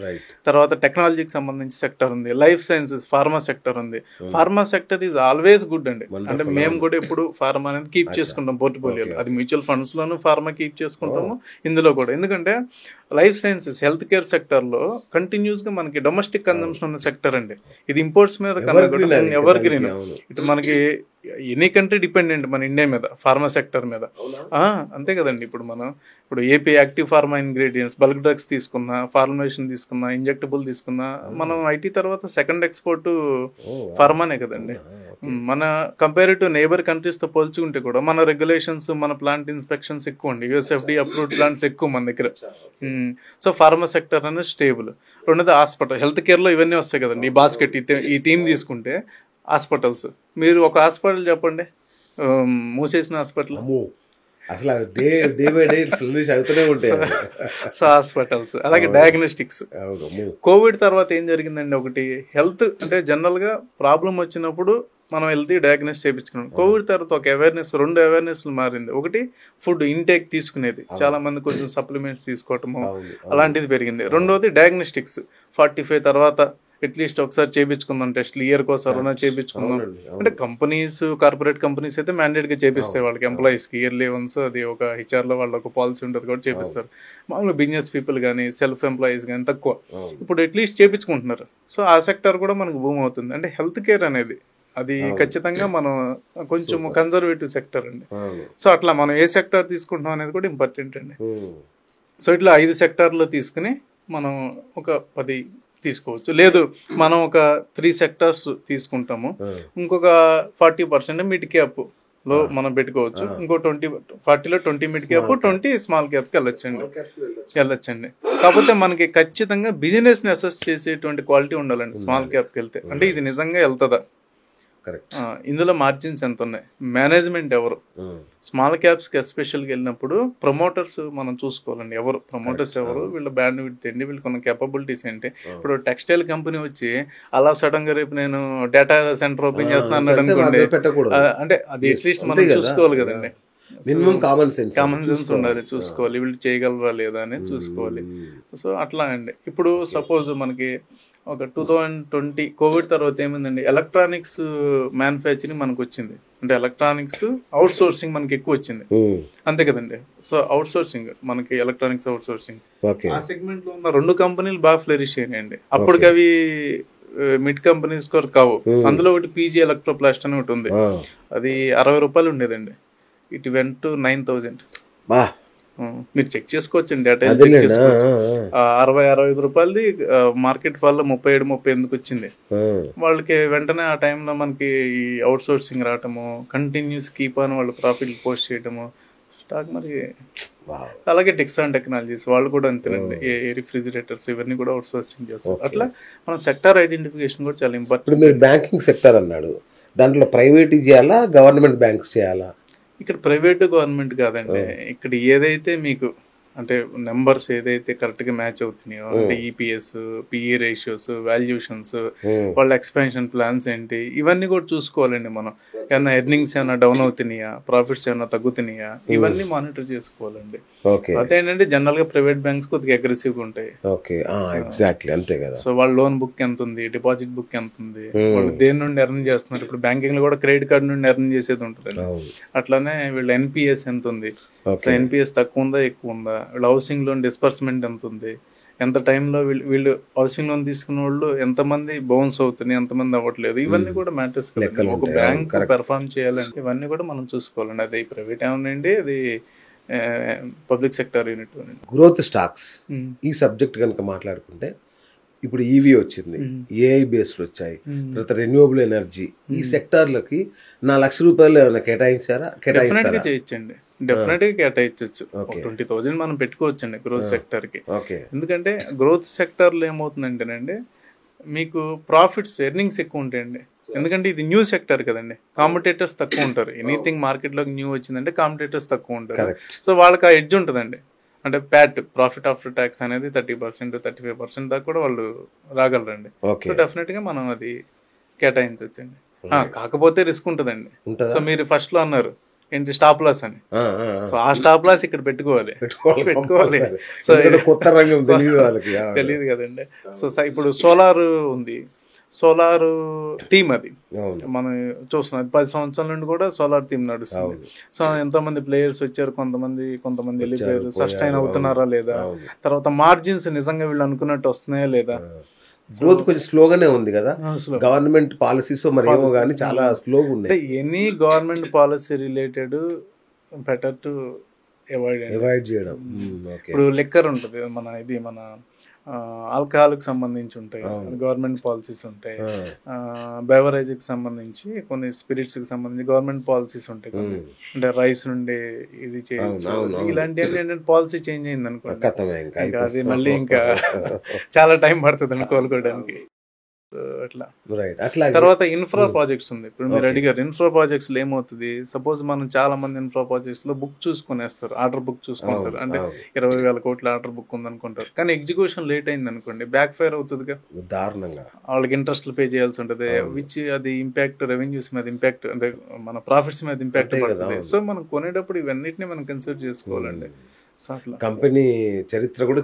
తర్వాత టెక్నాలజీకి సంబంధించి సెక్టర్ ఉంది, లైఫ్ సైన్సెస్, ఫార్మా సెక్టర్ ఉంది. Pharma sector is always good అండి. అంటే మేము కూడా ఎప్పుడు ఫార్మా అనేది కీప్ చేసుకుంటాం పోర్ట్ఫోలియోలో. అది మ్యూచువల్ ఫండ్స్ లోను ఫార్మా కీప్ చేసుకుంటాము, ఇందులో కూడా. ఎందుకంటే life sciences, health care sector లో కంటిన్యూస్ గా మనకి డొమెస్టిక్ కన్జంప్షన్ ఉన్న సెక్టర్ అండి. ఇది ఇంపోర్ట్స్ మీద కన్నా కూడా ఎవర్ గ్రీన్. ఇటు మనకి ఎనీ కంట్రీ డిపెండెంట్ మన ఇండియా మీద, ఫార్మా సెక్టర్ మీద. అంతే కదండి. ఇప్పుడు AP active pharma ingredients, bulk drugs తీసుకున్నా, ఫార్మేషన్ తీసుకున్నా, ఇంజెక్టబుల్ తీసుకున్నా, మనం ఐటీ తర్వాత సెకండ్ ఎక్స్పోర్ట్ ఫార్మానే కదండి. మన కంపేర్ టు నేబర్ కంట్రీస్ తో పోల్చుకుంటే కూడా మన రెగ్యులేషన్స్, మన ప్లాంట్ ఇన్స్పెక్షన్స్ ఎక్కువ అండి. యూఎస్ఎఫ్డి అప్రూవ్డ్ ప్లాంట్స్ ఎక్కువ మన దగ్గర. సో ఫార్మా సెక్టర్ అనేది స్టేబుల్. రెండోది హాస్పిటల్, హెల్త్ కేర్ లో ఇవన్నీ వస్తాయి కదండి. ఈ బాస్కెట్, ఈ థీమ్ తీసుకుంటే హాస్పిటల్స్, మీరు ఒక హాస్పిటల్ చెప్పండి మూసేసిన హాస్పిటల్, అసలు డే బై డే అవుతూనే ఉంటాయి. సో హాస్పిటల్స్, అలాగే డయాగ్నోస్టిక్స్. కోవిడ్ తర్వాత ఏం జరిగిందండి, ఒకటి హెల్త్ అంటే జనరల్ గా ప్రాబ్లం వచ్చినప్పుడు మనం హెల్త్ డయాగ్నోస్ చేయించుకున్నాం. కోవిడ్ తర్వాత ఒక అవేర్నెస్, 2 అవేర్నెస్లు మారింది. ఒకటి ఫుడ్ ఇంటేక్ తీసుకునేది, చాలా మంది కొంచెం సప్లిమెంట్స్ తీసుకోవటము అలాంటిది పెరిగింది. రెండోది డయాగ్నోస్టిక్స్, 45 తర్వాత అట్లీస్ట్ ఒకసారి చేయించుకుందాం టెస్ట్లు, ఇయర్ కోసారి చేయించుకుందాం. అంటే కంపెనీస్, కార్పొరేట్ కంపెనీస్ అయితే మ్యాండేట్ గా చేపిస్తాయి వాళ్ళకి ఎంప్లాయీస్ కి ఇయర్లీ వన్స్. అది ఒక హెచ్ఆర్ లో వాళ్ళ ఒక పాలసీ ఉంటుంది కాబట్టి చేపిస్తారు. మామూలుగా బిజినెస్ పీపుల్ కానీ, సెల్ఫ్ ఎంప్లాయీస్ కానీ తక్కువ, ఇప్పుడు అట్లీస్ట్ చేయించుకుంటున్నారు. సో ఆ సెక్టర్ కూడా మనకు బూమ్ అవుతుంది. అంటే హెల్త్ కేర్ అనేది అది ఖచ్చితంగా మనం కొంచెం కన్జర్వేటివ్ సెక్టర్ అండి. సో అట్లా మనం ఏ సెక్టర్ తీసుకుంటున్నాం అనేది కూడా ఇంపార్టెంట్ అండి. సో ఇట్లా 5 సెక్టార్లు తీసుకుని మనం ఒక 10 తీసుకోవచ్చు. లేదు మనం ఒక 3 సెక్టార్స్ తీసుకుంటాము, ఇంకొక 40% మిడ్ క్యాప్ లో మనం పెట్టుకోవచ్చు. ఇంకో 40లో 20 మిడ్ క్యాప్, 20 స్మాల్ క్యాప్ కి వెళ్ళొచ్చండి. కాకపోతే మనకి ఖచ్చితంగా బిజినెస్ ని అసెస్ చేసేటువంటి క్వాలిటీ ఉండాలండి స్మాల్ క్యాప్ కి వెళ్తే. అంటే ఇది నిజంగా వెళ్తుందా, ఇందులో మార్జిన్స్ ఎంత ఉన్నాయి, మేనేజ్మెంట్ ఎవరు. స్మాల్ క్యాప్స్ కి ఎస్పెషల్గా వెళ్ళినప్పుడు ప్రమోటర్స్ మనం చూసుకోవాలండి. ఎవరు ప్రమోటర్స్, ఎవరు, వీళ్ళ బ్యాండ్ విడ్త్ ఏంటి, వీళ్ళకి ఉన్న కేపబిలిటీస్ ఏంటి. ఇప్పుడు టెక్స్టైల్ కంపెనీ వచ్చి అలా సడన్ గా రేపు నేను డేటా సెంటర్ ఓపెన్ చేస్తాను అన్నాడు అనుకోండి, అంటే అది అట్లీస్ట్ మనం చూసుకోవాలి కదండి. కామన్ సెన్స్ ఉండాలి, చూసుకోవాలి వీళ్ళు చేయగలరా లేదా అనేది చూసుకోవాలి. సో అట్లా అండి. ఇప్పుడు సపోజ్ మనకి ఒక 2020 కోవిడ్ తర్వాత ఏమైందండి, ఎలక్ట్రానిక్స్ మ్యానుఫ్యాక్చరింగ్ మనకు వచ్చింది. అంటే ఎలక్ట్రానిక్స్ అవుట్ సోర్సింగ్ మనకి ఎక్కువ వచ్చింది, అంతే కదండి. సో అవుట్ సోర్సింగ్ మనకి ఎలక్ట్రానిక్స్ అవుట్ సోర్సింగ్, ఆ సెగ్మెంట్ లో ఉన్న 2 కంపెనీలు బాగా ఫ్లరిష్ అయినాయండి. అప్పటికి అవి మిడ్ కంపెనీస్ కూడా కావు. అందులో ఒకటి పీజీ ఎలక్ట్రోప్లాస్ట్ అని ఒకటి ఉంది, అది ₹60 ఉండేదండి. It went to 9,000. మీరు చెక్ చేసుకోవచ్చండి, డేటా చెక్ చేసుకోవచ్చు. ₹60-65 మార్కెట్ ఫాల్ 37-38 వచ్చింది వాళ్ళకి. వెంటనే ఆ టైంలో మనకి ఈ అవుట్ సోర్సింగ్ రావటము, కంటిన్యూస్ కీప్ ఆన్ వాళ్ళు ప్రాఫిట్ పోస్ట్ చేయటము, స్టాక్ మరి. అలాగే టెక్సాన్ టెక్నాలజీస్ వాళ్ళు కూడా అంతేనండి, రిఫ్రిజిరేటర్స్ ఇవన్నీ కూడా అవుట్ సోర్సింగ్ చేస్తారు. అట్లా మనం సెక్టార్ ఐడెంటిఫికేషన్ కూడా చాలా ఇంపార్టెంట్. మీరు బ్యాంకింగ్ సెక్టర్ అన్నాడు, దాంట్లో ప్రైవేట్ చేయాలా, గవర్నమెంట్ బ్యాంక్స్ చేయాలా? ఇక్కడ ప్రైవేట్ గవర్నమెంట్ కాదండి, ఇక్కడ ఏదైతే మీకు అంటే నెంబర్స్ ఏదైతే కరెక్ట్ గా మ్యాచ్ అవుతున్నాయో, అంటే ఈపీఎస్, పిఈ రేషియోస్, వాల్యుయేషన్స్, వాళ్ళ ఎక్స్పాన్షన్ ప్లాన్స్ ఏంటి, ఇవన్నీ కూడా చూసుకోవాలండి మనం. ఏమన్నా ఎర్నింగ్స్ ఏమైనా డౌన్ అవుతున్నాయా, ప్రాఫిట్స్ ఏమైనా తగ్గుతున్నాయా, ఇవన్నీ మానిటర్ చేసుకోవాలండి. అదేంటంటే జనరల్ గా ప్రైవేట్ బ్యాంక్స్ కొద్దిగా అగ్రెసివ్ గా ఉంటాయి. అంతే కదా. సో వాళ్ళ లోన్ బుక్ ఎంత ఉంది, డిపాజిట్ బుక్ ఎంత ఉంది, వాళ్ళు దేని నుండి ఎర్న్ చేస్తున్నారు. ఇప్పుడు బ్యాంకింగ్ లో కూడా క్రెడిట్ కార్డు నుండి ఎర్న్ చేసేది ఉంటుంది. అట్లానే వీళ్ళ ఎన్పిఎస్ ఎంత ఉంది, సో ఎన్పిఎస్ తక్కువ ఉందా ఎక్కువ ఉందా, వీళ్ళ హౌసింగ్ లోన్ డిస్బర్స్మెంట్ ఎంత ఉంది, ఎంత టైంలో వీళ్ళు హౌసింగ్ లోన్ తీసుకున్న వాళ్ళు ఎంతమంది బౌన్స్ అవుతున్నాయి, ఎంతమంది అవ్వట్లేదు, ఇవన్నీ కూడా మ్యాటర్స్. ఒక బ్యాంక్ పెర్ఫార్మ్ చేయాలంటే ఇవన్నీ కూడా మనం చూసుకోవాలండి. అది ప్రైవేట్ ఏమనండి, అది public sector unit. Growth stocks ఈ సబ్జెక్ట్ కనుక మాట్లాడుకుంటే, ఇప్పుడు ఈవీ వచ్చింది, ఏఐ బేస్డ్ వచ్చాయి, తర్వాత రెన్యూవబుల్ ఎనర్జీ, ఈ సెక్టార్లకి ₹1,00,000 ఏమైనా కేటాయించారా? చేయొచ్చండి, డెఫినెట్ గా కేటాయించవచ్చు. 20,000 మనం పెట్టుకోవచ్చండి గ్రోత్ సెక్టర్ కి. ఎందుకంటే గ్రోత్ సెక్టర్ లో ఏమవుతుందంటేనండి, మీకు ప్రాఫిట్స్, ఎర్నింగ్స్ ఎక్కువ ఉంటాయండి. ఎందుకంటే ఇది న్యూ సెక్టర్ కదండి, కాంపిటేటర్స్ తక్కువ ఉంటారు. ఎనీథింగ్ మార్కెట్ లోకి న్యూ వచ్చిందంటే కాంపిటేటర్స్ తక్కువ ఉంటారు. సో వాళ్ళకి ఆ ఎడ్జ్ ఉంటుందండి. అంటే ప్యాట్, ప్రాఫిట్ ఆఫ్టర్ ట్యాక్స్ అనేది 30%, 35% దాకా కూడా వాళ్ళు రాగలరండి. సో డెఫినెట్ గా మనం అది కేటాయించవచ్చండి. కాకపోతే రిస్క్ ఉంటుందండి. సో మీరు ఫస్ట్ లో అన్నారు ఏంటి, స్టాప్ లాస్ అని. సో ఆ స్టాప్ లాస్ ఇక్కడ పెట్టుకోవాలి. సో కొత్త రంగం తెలియదు కదండి. సో ఇప్పుడు సోలార్ ఉంది, సోలార్ థీమ్ అది మనం చూస్తున్నాం. 10 సంవత్సరాల నుండి కూడా సోలార్ థీమ్ నడుస్తుంది. సో ఎంతో మంది ప్లేయర్స్ వచ్చారు, కొంతమంది వెళ్ళిపోయారు. సస్టైన్ అవుతున్నారా లేదా, తర్వాత మార్జిన్స్ నిజంగా వీళ్ళు అనుకున్నట్టు వస్తున్నాయా లేదా. గ్రోత్ కొంచెం స్లోగానే ఉంది కదా, గవర్నమెంట్ పాలసీస్ మరి ఏమో కానీ చాలా స్లోగా ఉంది. Any government policy related better to avoid చేయడం. ఇప్పుడు లిక్కర్ ఉంటుంది, మన ఆల్కహాల్ కి సంబంధించి ఉంటాయి గవర్నమెంట్ పాలసీస్ ఉంటాయి. బెవరేజ్ కి సంబంధించి కొన్ని స్పిరిట్స్ కి సంబంధించి గవర్నమెంట్ పాలసీస్ ఉంటాయి. అంటే రైస్ నుండి ఇది చేయొచ్చు, ఇలాంటివన్నీ ఏంటంటే పాలసీ చేంజ్ అయింది అనుకోండి, అది మళ్ళీ ఇంకా చాలా టైం పడుతుంది కోలుకోవడానికి. అట్లా తర్వాత ఇన్ఫ్రా ప్రాజెక్ట్స్ ఉంది. ఇప్పుడు మీరు అడిగారు ఇన్ఫ్రా ప్రాజెక్ట్స్ లో ఏమవుతుంది, సపోజ్ మనం చాలా మంది ఇన్ఫ్రా ప్రాజెక్ట్స్ లో బుక్ చూసుకునేస్తారు, ఆర్డర్ బుక్ చూసుకుంటారు. అంటే 20,000 కోట్ల ఆర్డర్ బుక్ ఉంది అనుకుంటారు, కానీ ఎగ్జిక్యూషన్ లేట్ అయింది అనుకోండి, బ్యాక్ ఫైర్ అవుతుంది దారుణంగా. వాళ్ళకి ఇంట్రెస్ట్ పే చేయాల్సి ఉంటుంది, విచ్ అది ఇంపాక్ట్ రెవెన్యూస్ మీద ఇంపాక్ట్, అంటే మన ప్రాఫిట్స్ మీద ఇంపాక్ట్ పడుతుంది. సో మనం కొనేటప్పుడు ఇవన్నిటిని మనం కన్సిడర్ చేసుకోవాలండి. కంపెనీ చరిత్ర కూడా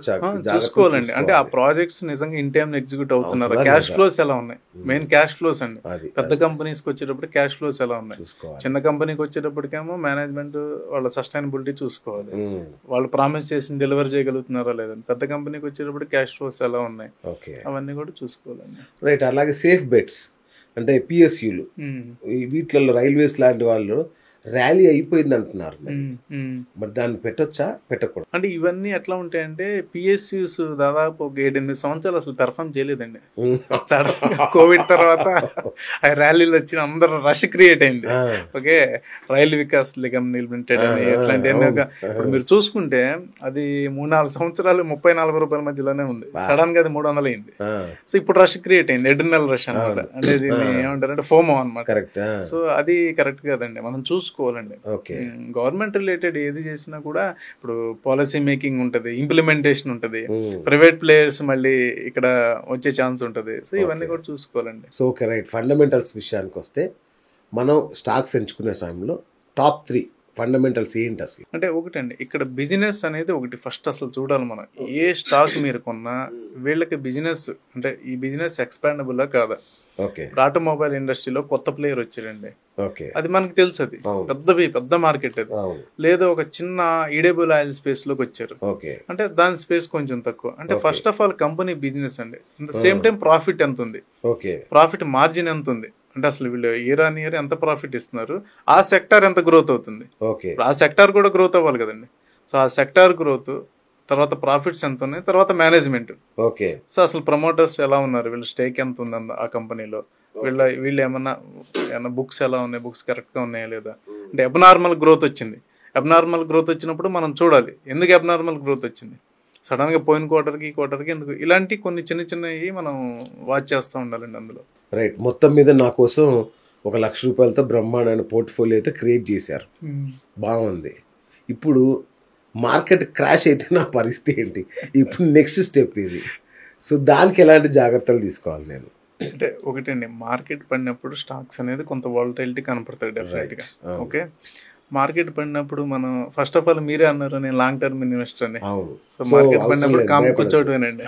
చూసుకోవాలండి. అంటే ఆ ప్రాజెక్ట్స్ నిజంగా ఇన్ టైం ఎగ్జిక్యూట్ అవుతున్నారు, క్యాష్ ఫ్లోస్ ఎలా ఉన్నాయి, మెయిన్ క్యాష్ ఫ్లోస్ అండి. పెద్ద కంపెనీస్ కి వచ్చేటప్పుడు క్యాష్ ఫ్లోస్ ఎలా ఉన్నాయి, చిన్న కంపెనీకి వచ్చేటప్పటికేమో మేనేజ్మెంట్ వాళ్ళ సస్టైనబిలిటీ చూసుకోవాలి, వాళ్ళు ప్రామిస్ చేసి డెలివర్ చేయగలుగుతున్నారా లేదని. పెద్ద కంపెనీకి వచ్చేటప్పుడు క్యాష్ ఫ్లోస్ ఎలా ఉన్నాయి, అవన్నీ కూడా చూసుకోవాలండి. రైట్. అలాగే సేఫ్ బెట్స్ అంటే పిఎస్యూలు, వీటిలో రైల్వేస్ లాంటి వాళ్ళు ర్యాలీ అయిపోయింది అంటున్నారు, మరి దాన్ని పెట్టొచ్చా పెట్టకూడదు? అంటే ఇవన్నీ ఎట్లా ఉంటాయంటే, పిఎస్యూస్ దాదాపు ఒక 7-8 సంవత్సరాలు అసలు పెర్ఫామ్ చేయలేదండి. కోవిడ్ తర్వాత ఆ ర్యాలీలు వచ్చిన అందరూ రష్ క్రియేట్ అయింది. ఓకే, రైలు వికాస్ నిగమ్ లిమిటెడ్ అని ఎట్లాంటివన్నీ. ఇప్పుడు మీరు చూసుకుంటే అది 3-4 సంవత్సరాలు 30-40 రూపాయల మధ్యలోనే ఉంది, సడన్ గా అది 300 అయింది. సో ఇప్పుడు రష్ క్రియేట్ అయింది, ఎడ్రినల్ రష్ అనమాట. అంటే దీన్ని ఏమంటారంటే ఫోమో అనమాట. సో అది కరెక్ట్ కాదండి, మనం చూసుకోవాలండి. గవర్నమెంట్ రిలేటెడ్ ఏది చేసినా కూడా ఇప్పుడు పాలసీ మేకింగ్ ఉంటది, ఇంప్లిమెంటేషన్ ఉంటది, ప్రైవేట్ ప్లేయర్స్ మళ్ళీ ఇక్కడ వచ్చే ఛాన్స్ ఉంటది. సో ఇవన్నీ కూడా చూసుకోవాలండి. So okay, right. ఫండమెంటల్స్ విషయానికి వస్తే, మనం స్టాక్స్ ఎంచుకునే సమయంలో టాప్ 3 ఫండమెంటల్స్ ఏంటి అసలు? అంటే ఒకటండి, ఇక్కడ బిజినెస్ అనేది ఒకటి ఫస్ట్ అసలు చూడాలి మనం. ఏ స్టాక్ మీరు కొన్నా వీళ్ళకి బిజినెస్, అంటే ఈ బిజినెస్ ఎక్స్పాండబుల్ కాదా. ఆటోమొబైల్ ఇండస్ట్రీలో కొత్త ప్లేయర్ వచ్చారండి, అది మనకి తెలుసు, అది పెద్ద మార్కెట్ అది. లేదా ఒక చిన్న ఈడేబుల్ ఆయిల్ స్పేస్ లోకి వచ్చారు, అంటే దాని స్పేస్ కొంచెం తక్కువ. అంటే first of all company business అండి, at the same time profit ఎంత ఉంది, ప్రాఫిట్ మార్జిన్ ఎంత ఉంది, అంటే అసలు వీళ్ళు ఇయర్ ఆన్ ఇయర్ ఎంత ప్రాఫిట్ ఇస్తున్నారు, ఆ సెక్టార్ ఎంత గ్రోత్ అవుతుంది, ఆ సెక్టార్ కూడా గ్రోత్ అవ్వాలి కదండి. సో ఆ సెక్టార్ గ్రోత్, తర్వాత ప్రాఫిట్స్ ఎంత ఉన్నాయి, తర్వాత మేనేజ్మెంట్. సో అసలు ప్రమోటర్స్ ఎలా ఉన్నారు, వీళ్ళ స్టేక్ ఎంత ఉంది ఆ కంపెనీలో, వీళ్ళు ఏమన్నా బుక్స్ ఎలా ఉన్నాయి, బుక్స్ కరెక్ట్ గా ఉన్నాయా లేదా. అంటే అబ్నార్మల్ గ్రోత్ వచ్చింది, అబ్నార్మల్ గ్రోత్ వచ్చినప్పుడు మనం చూడాలి ఎందుకు అబ్నార్మల్ గ్రోత్ వచ్చింది, సడన్ గా పోయిన క్వార్టర్కి ఎందుకు, ఇలాంటి కొన్ని చిన్నవి మనం వాచ్ చేస్తూ ఉండాలండి అందులో. రైట్. మొత్తం మీద నా కోసం ₹1,00,000 బ్రహ్మాండమైన పోర్ట్ఫోలియో అయితే క్రియేట్ చేశారు, బాగుంది. ఇప్పుడు మార్కెట్ క్రాష్ అయితే నా పరిస్థితి ఏంటి, ఇప్పుడు నెక్స్ట్ స్టెప్ ఇది. సో దానికి ఎలాంటి జాగ్రత్తలు తీసుకోవాలి నేను? అంటే ఒకటండి, మార్కెట్ పడినప్పుడు స్టాక్స్ అనేది కొంత వాలటిలిటీ కనపడుతుంది డెఫినెట్గా. ఓకే, మార్కెట్ పడినప్పుడు మనం ఫస్ట్ ఆఫ్ ఆల్ మీరే అన్నారు నేను లాంగ్ టర్మ్ ఇన్వెస్టర్ అని. సో మార్కెట్ పడినప్పుడు కామ్ కూర్చోవడమేనండి,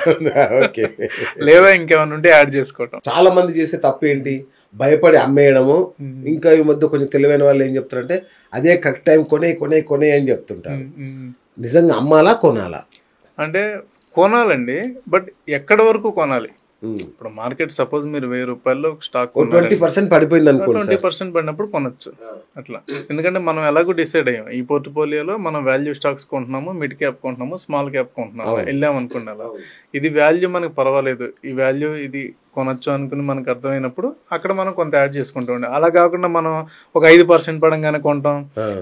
లేదా ఇంకేమైనా ఉంటే యాడ్ చేసుకోవటం. చాలా మంది చేసే తప్పు ఏంటి, భయపడి అమ్మేయడము. ఇంకా ఈ మధ్య కొంచెం తెలివైన వాళ్ళు ఏం చెప్తారంటే అదే కరెక్ట్ టైం కొనే అని చెప్తుంటారు. నిజంగా అమ్మాలా కొనాలా? అంటే కొనాలండి, బట్ ఎక్కడ వరకు కొనాలి? ఇప్పుడు మార్కెట్ సపోజ్ మీరు 1000 రూపాయల్లో స్టాక్ 20% పడిపోయింది అనుకో, 20% పడినప్పుడు కొనొచ్చు అట్లా. ఎందుకంటే మనం ఎలాగో డిసైడ్ అయ్యాం ఈ పోర్ట్ఫోలియోలో మనం వాల్యూ స్టాక్స్ కొంటున్నాము, మిడ్ క్యాప్ కొంటున్నాము, స్మాల్ క్యాప్ కొంటున్నాము, వెళ్ళాం అనుకోండి. అలా ఇది వాల్యూ మనకు పర్వాలేదు, ఈ వాల్యూ ఇది కొనొచ్చు అనుకుని మనకు అర్థమైనప్పుడు అక్కడ మనం కొంత యాడ్ చేసుకుంటూ ఉండే. అలా కాకుండా మనం ఒక 5% పడంగానే కొంటాం,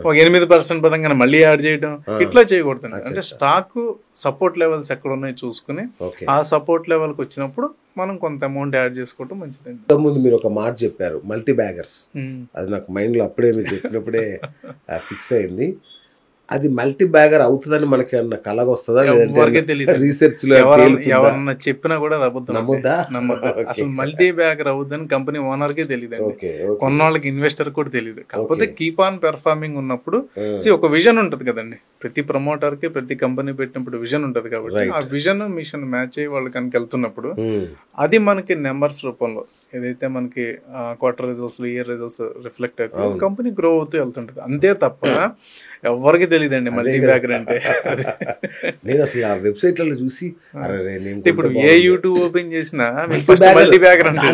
ఒక 8% పడంగానే మళ్ళీ యాడ్ చేయడం, ఇట్లా చేయకూడదు. అంటే స్టాక్ సపోర్ట్ లెవెల్స్ ఎక్కడ ఉన్నాయో చూసుకుని ఆ సపోర్ట్ లెవెల్కి వచ్చినప్పుడు మనం కొంత అమౌంట్ యాడ్ చేసుకోవడం మంచిదండి. ఇంతకుముందు మీరు ఒక మాట చెప్పారు, మల్టీ బ్యాగర్స్. అది నాకు మైండ్ లో అప్పుడే మీరు చెప్పినప్పుడే ఫిక్స్ అయింది. అది మల్టీ బ్యాగర్ అవుతుందని మనకి అన్న కలగా వస్తుందా? రీసెర్చ్ లో ఎవరన్నా చెప్పినా కూడా నమ్మొద్దా? అసలు మల్టీ బ్యాగర్ అవుద్దని కంపెనీ ఓనర్ కే తెలియదు, కొన్నాళ్ళకి ఇన్వెస్టర్ కూడా తెలియదు. కాకపోతే కీప్ ఆన్ పెర్ఫార్మింగ్ ఉన్నప్పుడు ఒక విజన్ ఉంటది కదండి. ప్రతి ప్రమోటర్ కి ప్రతి కంపెనీ పెట్టినప్పుడు విజన్ ఉంటది. కాబట్టి ఆ విజన్ మిషన్ మ్యాచ్ అయ్యి వాళ్ళు కనుక వెళ్తున్నప్పుడు అది మనకి నెంబర్స్ రూపంలో ఏదైతే మనకి quarter results, year results reflect అవుతాయి, కంపెనీ గ్రో అవుతూ వెళ్తుంటది. అంతే తప్ప ఎవరికి తెలియదండి మల్టీ బ్యాగర్ అంటే. నేను అసలు ఆ వెబ్సైట్లలో చూసి ఇప్పుడు ఏ యూట్యూబ్ ఓపెన్ చేసినా మల్టీ బ్యాగర్ అంటే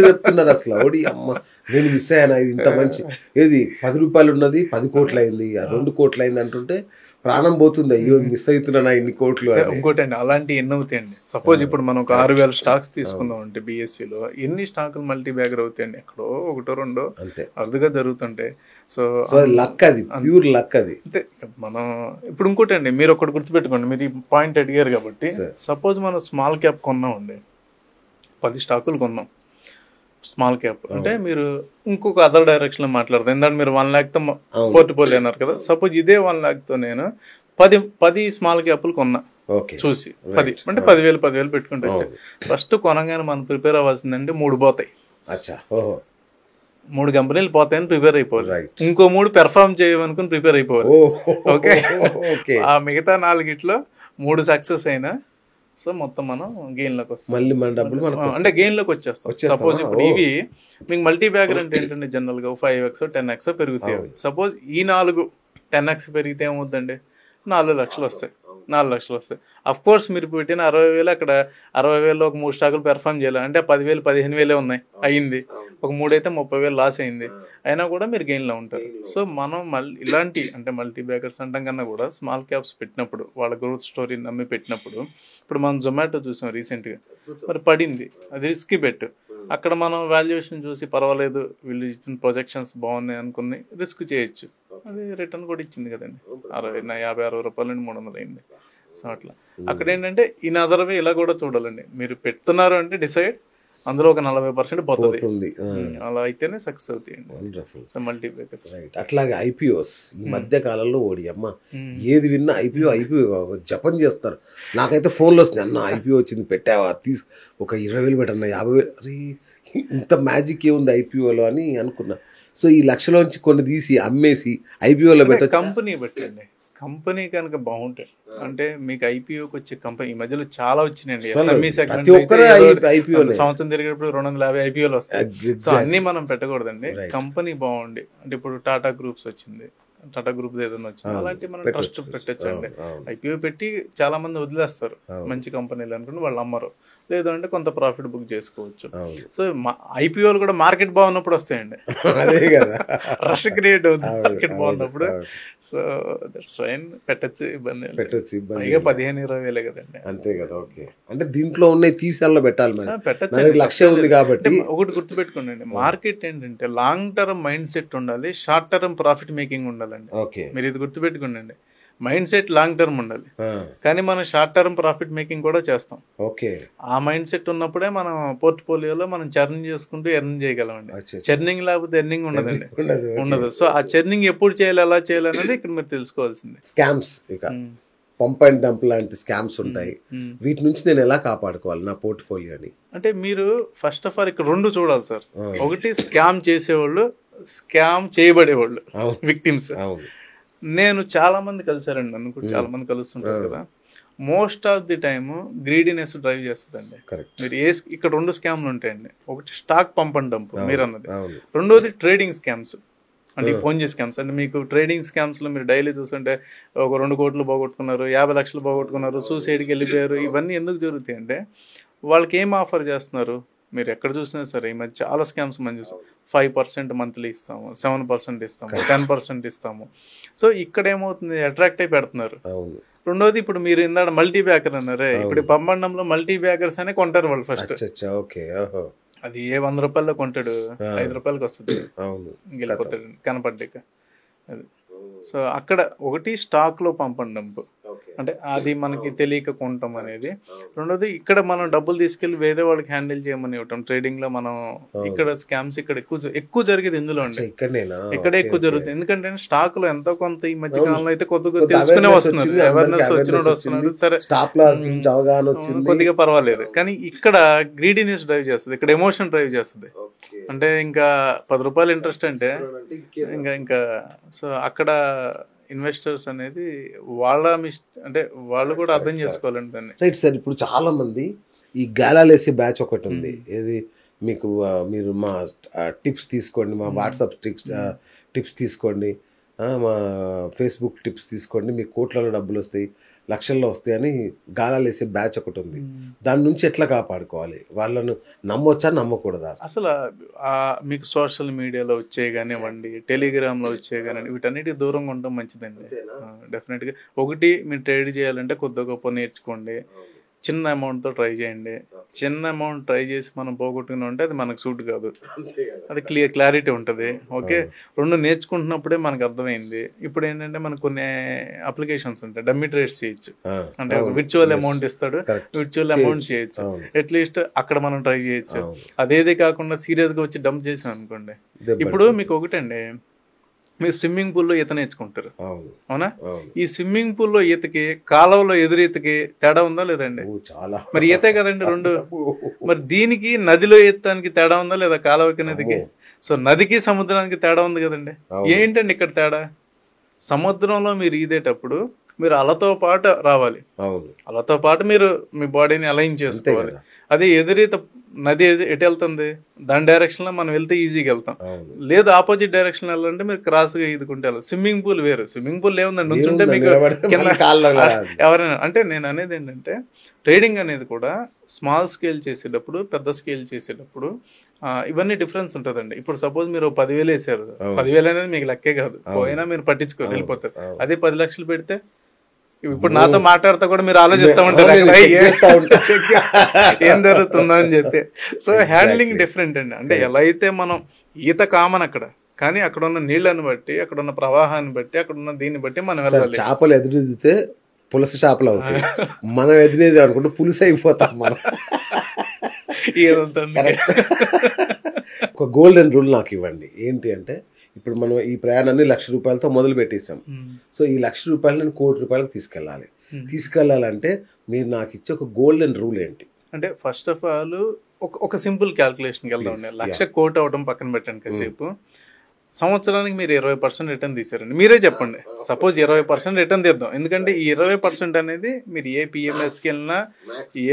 చెప్తున్నారు. అసలు ఓడి అమ్మ నేను మిస్ అయ్యాను, ఇది ఇంత మంచి ఏది 10 రూపాయలు ఉన్నది 10 కోట్లు అయింది, 2 కోట్లు అయింది అంటుంటే ప్రాణం పోతుంది. అయ్యో మిస్ అవుతున్నా ఇన్ని కోట్లు. ఇంకోటి అండి, అలాంటివి ఎన్ని అవుతాయండి? సపోజ్ ఇప్పుడు మనం ఒక 6000 స్టాక్స్ తీసుకుందాం అంటే బిఎస్సిలో ఎన్ని స్టాకులు మల్టీ బ్యాగర్ అవుతాయండి? ఎక్కడో ఒకటో రెండో అరుదుగా జరుగుతుంటాయి. సో లక్, అది ప్యూర్ లక్. అది అంతే. మనం ఇప్పుడు ఇంకోటి అండి, మీరు ఒకటి గుర్తుపెట్టుకోండి, మీరు ఈ పాయింట్ అడిగారు కాబట్టి. సపోజ్ మనం స్మాల్ క్యాప్ కొన్నామండి, 10 స్టాకులు కొన్నాం స్మాల్ క్యాప్ అంటే, మీరు ఇంకొక అదర్ డైరెక్షన్ లో మాట్లాడతారు. ఎందుకంటే మీరు 1 lakh తో పోర్ట్ఫోలియో అన్నారు కదా. సపోజ్ ఇదే 1 lakh తో నేను 10 స్మాల్ క్యాప్లు కొన్నా చూసి 10 అంటే 10,000 పెట్టుకుంటే ఫస్ట్ కొనగానే మనం ప్రిపేర్ అవ్వాల్సిందంటే 3 పోతాయి. 3 కంపెనీలు పోతాయని ప్రిపేర్ అయిపోవాలి, ఇంకో 3 పెర్ఫార్మ్ చేయమనుకుని ప్రిపేర్ అయిపోవాలి. ఓకే, ఆ మిగతా 4 3 సక్సెస్ అయినా సో మొత్తం మనం గెయిన్ లోకి వస్తాం, మళ్ళీ మన డబ్బులు అంటే గెయిన్ లోకి వచ్చేస్తాం. సపోజ్ ఇప్పుడు ఇవి మీకు మల్టీ బ్యాగర్ అంటే ఏంటంటే జనరల్ గా 5x 10x పెరుగుతాయి. సపోజ్ ఈ 4 10x పెరిగితే ఏమవుతుందండి? 4 లక్షలు వస్తాయి. 4 లక్షలు వస్తాయి. అఫ్ కోర్స్ మీరు పెట్టిన 60,000 అక్కడ 60,000లో ఒక 3 స్టాకులు పెర్ఫార్మ్ చేయాలి అంటే 10,000 15,000 ఉన్నాయి అయింది. ఒక 3 అయితే 30,000 లాస్ అయింది, అయినా కూడా మీరు గెయిన్ లో ఉంటారు. సో మనం ఇలాంటి అంటే మల్టీ బ్యాగర్స్ అంటాం కన్నా కూడా స్మాల్ క్యాప్స్ పెట్టినప్పుడు వాళ్ళ గ్రోత్ స్టోరీ నమ్మి పెట్టినప్పుడు, ఇప్పుడు మనం జొమాటో చూసాం రీసెంట్ గా, మరి పడింది, అది రిస్కీ బెట్. అక్కడ మనం వాల్యుయేషన్ చూసి పర్వాలేదు వీళ్ళు ఇచ్చిన ప్రొజెక్షన్స్ బాగున్నాయి అనుకుని రిస్క్ చేయొచ్చు, అది రిటర్న్ కూడా ఇచ్చింది కదండి. 50-60 రూపాయలు నుండి 300 అయింది. సో అట్లా అక్కడ ఏంటంటే ఇన్ అదర్ వే ఇలా కూడా చూడాలండి. మీరు పెడుతున్నారు అంటే డిసైడ్, అందులో ఒక 40% పోతుంది, అలా అయితేనే సక్సెస్ అవుతాయండి మల్టీ బ్యాగర్స్. అట్లాగే ఐపీఓస్ ఈ మధ్య కాలంలో ఓడి అమ్మ ఏది విన్నా ఐపీఓ జపం చేస్తారు. నాకైతే ఫోన్లో వస్తుంది, అన్న ఐపీఓ వచ్చింది పెట్టావా, ఒక 20,000 పెట్టన్నా 50,000, అరే ఇంత మ్యాజిక్ ఏముంది ఐపీఓలో అని అనుకున్నా. సో ఈ లక్షలోంచి కొన్ని తీసి అమ్మేసి ఐపీఓలో పెట్ట కంపెనీ పెట్టండి. కంపెనీ కనుక బాగుంటాయి అంటే మీకు ఐపీఓకి వచ్చే కంపెనీ ఈ మధ్యలో చాలా వచ్చినాయండి. ఎస్ఎంఈ సెగ్మెంట్ సంవత్సరం తిరిగేటప్పుడు 250 ఐపీఓలు వస్తాయి. సో అన్ని మనం పెట్టకూడదండి. కంపెనీ బాగుండి అంటే ఇప్పుడు టాటా గ్రూప్స్ వచ్చింది, టాటా గ్రూప్ ఏదైనా వచ్చింది, అలాంటి మనం ట్రస్ట్ పెట్టచ్చండి. ఐపీఓ పెట్టి చాలా మంది వదిలేస్తారు మంచి కంపెనీలు అనుకుని, వాళ్ళు అమ్మరు, లేదు అంటే కొంత ప్రాఫిట్ బుక్ చేసుకోవచ్చు. సో ఐపీఓలు కూడా మార్కెట్ బాగున్నప్పుడు వస్తాయండి, రష్ క్రియేట్ అవుతుంది మార్కెట్ బాగున్నప్పుడు. సో దట్స్ ఫైన్, పెట్టచ్చు, ఇబ్బంది పైగా 15-20 కదండి. అంతే కదా. ఓకే, అంటే దీంట్లో ఉన్నాయి తీసేళ్ళ పెట్టాలి, పెట్టచ్చు, లక్ష్యం ఉంది కాబట్టి. ఒకటి గుర్తుపెట్టుకోండి, మార్కెట్ ఏంటంటే లాంగ్ టర్మ్ మైండ్ సెట్ ఉండాలి, షార్ట్ టర్మ్ ప్రాఫిట్ మేకింగ్ ఉండాలండి. మీరు ఇది గుర్తుపెట్టుకోండి. మైండ్ సెట్ లాంగ్ టర్మ్ ఉండాలి, కానీ మనం షార్ట్ టర్మ్ ప్రాఫిట్ మేకింగ్ కూడా చేస్తాం. ఓకే, ఆ మైండ్ సెట్ ఉన్నప్పుడే మనం పోర్ట్ఫోలియోలో మనం చర్నింగ్ చేసుకుంటూ ఎర్న్ చేయగలమండి. చర్నింగ్ లేకపోతే ఎర్నింగ్ ఉండదండి, ఉండదు. సో ఆ చర్నింగ్ ఎప్పుడు చేయాలి, ఎలా చేయాలి అనేది ఇక్కడ మీరు తెలుసుకోవాల్సింది. స్కామ్స్, ఇక పంప్ అండ్ డంప్ లాంటి స్కామ్స్ ఉంటాయి, వీటి నుంచి నేను ఎలా కాపాడుకోవాలి నా పోర్ట్ఫోలియోని? అంటే మీరు ఫస్ట్ ఆఫ్ ఆల్ ఇక్కడ రెండు చూడాలి సార్. ఒకటి స్కామ్ చేసేవాళ్ళు, స్కామ్ చేయబడేవాళ్ళు, విక్టిమ్స్. నేను చాలా మంది కలిసారండి, నన్ను కూడా చాలా మంది కలుస్తుంటారు కదా. Most of the time greediness drive చేస్తుందండి. మీరు ఇక్కడ రెండు స్కామ్లు ఉంటాయండి. ఒకటి స్టాక్ పంప్ అండ్ డంప్ మీరు అన్నది, రెండోది ట్రేడింగ్ స్కామ్స్ అంటే ఈ పోంజీ స్కామ్స్. అంటే మీకు ట్రేడింగ్ స్కామ్స్ లో మీరు డైలీ చూస్తుంటే ఒక 2 కోట్లు పోగొట్టుకున్నారు, 50 లక్షలు పోగొట్టుకున్నారు, సూసైడ్కి వెళ్ళిపోయారు. ఇవన్నీ ఎందుకు జరుగుతాయి అంటే వాళ్ళకి ఏం ఆఫర్ చేస్తున్నారు? మీరు ఎక్కడ చూసినా సరే ఈ మధ్య చాలా స్కామ్స్ మనం చూస్తాం. 5% మంత్లీ ఇస్తాము, 7% ఇస్తాము, 10% ఇస్తాము. సో ఇక్కడ ఏమవుతుంది, అట్రాక్ట్ అయి పెడుతున్నారు. రెండోది ఇప్పుడు మీరు ఇందాక మల్టీ బ్యాకర్ అన్నారే, ఇప్పుడు పంపండంలో మల్టీ బ్యాకర్స్ అనే కొంటారు వాళ్ళు ఫస్ట్. అది ఏ 100 రూపాయల్లో కొంటాడు, 5 రూపాయలకి వస్తుంది, వెళ్ళిపోతాడు కనపడ్డాక. అది సో అక్కడ ఒకటి స్టాక్ లో పంపండి డంప్, అంటే అది మనకి తెలియక కొంటాం అనేది. రెండోది ఇక్కడ మనం డబ్బులు తీసుకెళ్లి వేరే వాళ్ళకి హ్యాండిల్ చేయమని ఇవ్వటం ట్రేడింగ్ లో. మనం ఇక్కడ స్కామ్స్ ఇక్కడ ఎక్కువ జరిగేది ఇందులో అండి, ఇక్కడే ఎక్కువ జరుగుతుంది. ఎందుకంటే స్టాక్ లో ఎంతో కొంత ఈ మధ్య కాలంలో అయితే కొద్దిగా తెలుసుకునే వస్తున్నారు, అవేర్నెస్ వచ్చినోడు వస్తున్నాడు, సరే కొద్దిగా పర్వాలేదు. కానీ ఇక్కడ గ్రీడీనెస్ డ్రైవ్ చేస్తుంది, ఇక్కడ ఎమోషన్ డ్రైవ్ చేస్తుంది. అంటే ఇంకా 10 రూపాయలు ఇంట్రెస్ట్ అంటే ఇంకా సో అక్కడ ఇన్వెస్టర్స్ అనేది వాళ్ళ అంటే వాళ్ళు కూడా అర్థం చేసుకోవాలండి దాన్ని. Right sir. ఇప్పుడు చాలా మంది ఈ గాలాలేసే బ్యాచ్ ఒకటి ఉంది, ఏది మీకు మీరు మా టిప్స్ తీసుకోండి, మా వాట్సాప్ టిప్స్ తీసుకోండి, మా ఫేస్బుక్ టిప్స్ తీసుకోండి, మీకు కోట్లలో డబ్బులు వస్తాయి, లక్షల్లో వస్తాయి అని గాలాలేసే బ్యాచ్ ఒకటి ఉంది. దాని నుంచి ఎట్లా కాపాడుకోవాలి? వాళ్ళను నమ్మొచ్చా నమ్మకూడదా? అసలు మీకు సోషల్ మీడియాలో వచ్చే కానివ్వండి, టెలిగ్రామ్లో వచ్చే కానివ్వండి, వీటన్నిటికి దూరంగా ఉండడం మంచిదండి. డెఫినెట్గా ఒకటి మీరు ట్రేడ్ చేయాలంటే కొద్ది గొప్ప నేర్చుకోండి, చిన్న అమౌంట్తో ట్రై చేయండి. చిన్న అమౌంట్ ట్రై చేసి మనం పోగొట్టుకుని ఉంటే అది మనకు సూట్ కాదు, అది క్లారిటీ ఉంటుంది. ఓకే, రెండు నేర్చుకుంటున్నప్పుడే మనకు అర్థమైంది. ఇప్పుడు ఏంటంటే మనకు కొన్ని అప్లికేషన్స్ ఉంటాయి, డమ్మీ ట్రేడ్స్ చేయొచ్చు. అంటే విర్చువల్ అమౌంట్ ఇస్తాడు, విర్చువల్ అమౌంట్ చేయొచ్చు, అట్లీస్ట్ అక్కడ మనం ట్రై చేయొచ్చు. అదేదే కాకుండా సీరియస్గా వచ్చి డంప్ చేసాం అనుకోండి. ఇప్పుడు మీకు ఒకటండి, మీరు స్విమ్మింగ్ పూల్లో ఈత నేర్చుకుంటారు, అవునా? ఈ స్విమ్మింగ్ పూల్లో ఈతకి కాలువలో ఎదురీతకి తేడా ఉందా లేదండి? మరి ఈతే కదండి రెండు. మరి దీనికి నదిలో ఈతడానికి తేడా ఉందా లేదా? కాలువకి నదికి. సో నదికి సముద్రానికి తేడా ఉంది కదండి. ఏంటండి ఇక్కడ తేడా? సముద్రంలో మీరు ఈదేటప్పుడు మీరు అలతో పాటు రావాలి, అలతో పాటు మీరు మీ బాడీని అలైన్ చేసుకోవాలి. అదే ఎదురీత నది ఎటు వెళ్తుంది, దాని డైరెక్షన్ లో మనం వెళ్తే ఈజీగా వెళ్తాం. లేదు ఆపోజిట్ డైరెక్షన్ వెళ్ళాలంటే మీరు క్రాస్ గా ఈదుకుంటే వెళ్ళాలి. స్విమ్మింగ్ పూల్ వేరు, స్విమ్మింగ్ పూల్ ఏముందండి, నుంచుంటే మీకు ఎవరైనా. అంటే నేను అనేది ఏంటంటే ట్రేడింగ్ అనేది కూడా స్మాల్ స్కేల్ చేసేటప్పుడు, పెద్ద స్కేల్ చేసేటప్పుడు ఇవన్నీ డిఫరెన్స్ ఉంటుందండి. ఇప్పుడు సపోజ్ మీరు 10,000 వేసారు, 10,000 అనేది మీకు లెక్కే కాదు, పోయినా మీరు పట్టించుకోరు, వెళ్ళిపోతారు. అదే 10 లక్షలు పెడితే ఇప్పుడు నాతో మాట్లాడుతూ కూడా మీరు ఆలోచిస్తూ ఉంటారు ఏం జరుగుతుందో అని చెప్పి. సో హ్యాండ్లింగ్ డిఫరెంట్ అండి. అంటే ఎలా అయితే మనం ఈత కామన్ అక్కడ, కానీ అక్కడ ఉన్న నీళ్ళని బట్టి, అక్కడ ఉన్న ప్రవాహాన్ని బట్టి, అక్కడ ఉన్న దీన్ని బట్టి మనం వెళ్ళాలి. చేపలు ఎదురుదితే పులస చేపలు అవుతాయి, మనం ఎదురేది అనుకుంటే పులుసు అయిపోతాం మనం. ఒక గోల్డెన్ రూల్ నాకు ఇవ్వండి. ఏంటి అంటే ఇప్పుడు మనం ఈ ప్రయాణాన్ని ₹1,00,000 మొదలు పెట్టేసాం. సో ఈ ₹1,00,000 నేను ₹1,00,00,000 తీసుకెళ్ళాలంటే మీరు నాకు ఇచ్చే ఒక గోల్డెన్ రూల్ ఏంటి? అంటే ఫస్ట్ ఆఫ్ ఆల్ ఒక సింపుల్ క్యాల్కులేషన్కి వెళ్దాం. 1,00,000 కోటి అవడం పక్కన పెట్టండి కాసేపు. సంవత్సరానికి మీరు 20% రిటర్న్ తీసారండి, మీరే చెప్పండి. సపోజ్ 20% రిటర్న్ తీద్దాం, ఎందుకంటే ఈ 20% అనేది మీరు ఏ పిఎంఎస్కి వెళ్ళినా,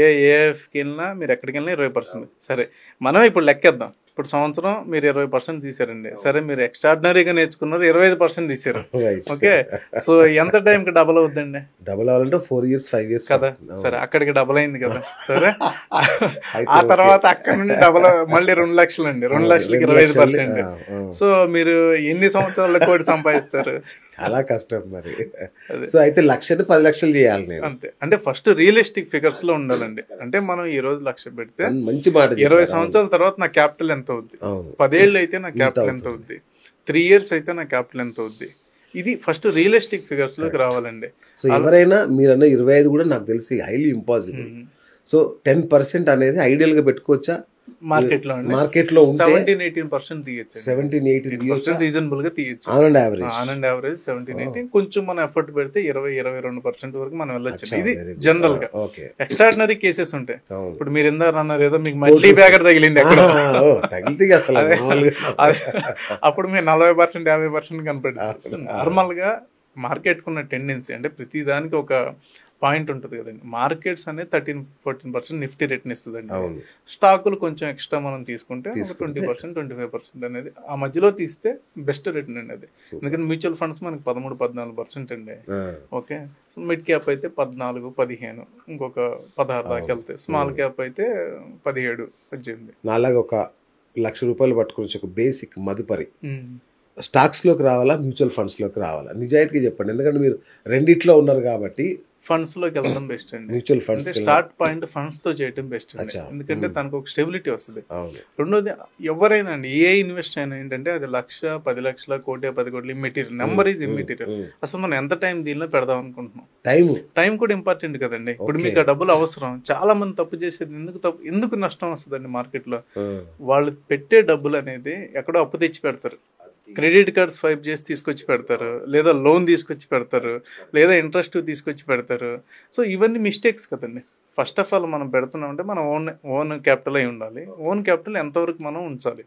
ఏ ఏఎఫ్కి వెళ్ళినా, మీరు ఎక్కడికి వెళ్ళినా 20%. సరే, మనం ఇప్పుడు లెక్కేద్దాం. ఇప్పుడు సంవత్సరం మీరు 20% తీసారండి. సరే, మీరు ఎక్స్ట్రాడినరీగా నేర్చుకున్నారు, 25% తీసారు. ఓకే, సో ఎంత టైంకి డబుల్ అవుతుందండి? డబుల్ అవ్వాలంటే 4 years 5 years కదా. సరే, అక్కడికి డబుల్ అయింది కదా. సరే, ఆ తర్వాత అక్కడ నుండి డబుల్ మళ్ళీ 2 లక్షలు అండి. 2 లక్షలకి 25%. సో మీరు ఎన్ని సంవత్సరాల కోటి సంపాదిస్తారు? చాలా కష్టం మరి. సో అయితే 1,00,000ని 10 లక్షలు చేయాలి అంతే. అంటే ఫస్ట్ రియలిస్టిక్ ఫిగర్స్ లో ఉండాలండి. అంటే మనం ఈ రోజు 1,00,000 పెడితే మంచి మాట, 20 సంవత్సరాల తర్వాత నా క్యాపిటల్ ఎంత అవుద్ది, 10 ఏళ్ళు అయితే నా క్యాపిటల్ ఎంత అవుద్ది, 3 years అయితే నా క్యాపిటల్ ఎంత అవుద్ది, ఇది ఫస్ట్ రియలిస్టిక్ ఫిగర్స్ లోకి రావాలండి. సో ఎవరైనా మీరన్న 25 కూడా నాకు తెలిసి హైలీ ఇంపాసిబుల్. సో 10% అనేది ఐడియల్ గా పెట్టుకోవచ్చా మార్కెట్ లో? మార్కెట్ లో 17-18% తీయచ్చు, 17-18 రీజనబుల్ గా తీయచ్చు. On and average 17-18. కొంచెం మనం ఎఫర్ట్ పెడితే 20-22% వరకు మనం వెళ్ళొచ్చు. ఇది జనరల్ గా. ఎక్స్ట్రాడినరీ కేసెస్ ఉంటాయి. ఇప్పుడు మీరు ఎందారు అన్నారు ఏదో మీకు మళ్ళీ బ్యాగర్ తగిలింది అక్కడ, అప్పుడు మీరు 40% 50% కనపడుతుంది. నార్మల్ గా మార్కెట్ కున్న టెండెన్సీ అంటే ప్రతి దానికి ఒక పాయింట్ ఉంటుంది కదండి. మార్కెట్స్ అనేది 13-14% నిఫ్టీ రేట్ని ఇస్తుందండి. స్టాకులు కొంచెం ఎక్స్ట్రా మనం తీసుకుంటే 20%-25% అనేది ఆ మధ్యలో తీస్తే బెస్ట్ రేట్ అండి అది. ఎందుకంటే మ్యూచువల్ ఫండ్స్ మనకి 13-14% అండి. ఓకే, సో మిడ్ క్యాప్ అయితే 14-15, ఇంకొక 16 దాకా వెళ్తాయి. స్మాల్ క్యాప్ అయితే 17-18. నాలాగా ఒక ₹1,00,000 పట్టుకోవచ్చు, ఒక బేసిక్ మదుపరి. స్టాక్స్ లోకి రావాలా, మ్యూచువల్ ఫండ్స్ లోకి రావాలా? నిజాయితీగా చెప్పండి, ఎందుకంటే మీరు రెండిట్లో ఉన్నారు కాబట్టి. ఫండ్స్ లోకి వెళ్ళడం బెస్ట్ అండి. Mutual funds start point funds తో చేయడం బెస్ట్ అండి, ఎందుకంటే తనకు ఒక స్టెబిలిటీ వస్తుంది. రెండోది ఎవరైనా అండి, ఏ ఇన్వెస్ట్ అయినా ఏంటంటే అది 1,00,000, 10,00,000, 1,00,000, 10 కోట్లు ఇమ్మెటీరియల్, నెంబర్ ఈజ్ ఇమ్మెటీరియల్. అసలు మనం ఎంత టైం దీనిలో పెడదాం అనుకుంటున్నాం, టైం కూడా ఇంపార్టెంట్ కదండి. ఇప్పుడు మీకు ఆ డబ్బులు అవసరం. చాలా మంది తప్పు చేసేది ఎందుకు నష్టం వస్తుందండి మార్కెట్ లో, వాళ్ళు పెట్టే డబ్బులు అనేది ఎక్కడో అప్పు తెచ్చి పెడతారు, క్రెడిట్ కార్డ్ స్వైప్ చేసి తీసుకొచ్చి పెడతారు, లేదా లోన్ తీసుకొచ్చి పెడతారు, లేదా ఇంట్రెస్ట్ తీసుకొచ్చి పెడతారు. సో ఇవన్నీ మిస్టేక్స్ కదండి. ఫస్ట్ ఆఫ్ ఆల్ మనం పెడుతున్నామంటే మనం ఓన్ క్యాపిటల్ అయి ఉండాలి. ఓన్ క్యాపిటల్ ఎంతవరకు మనం ఉంచాలి?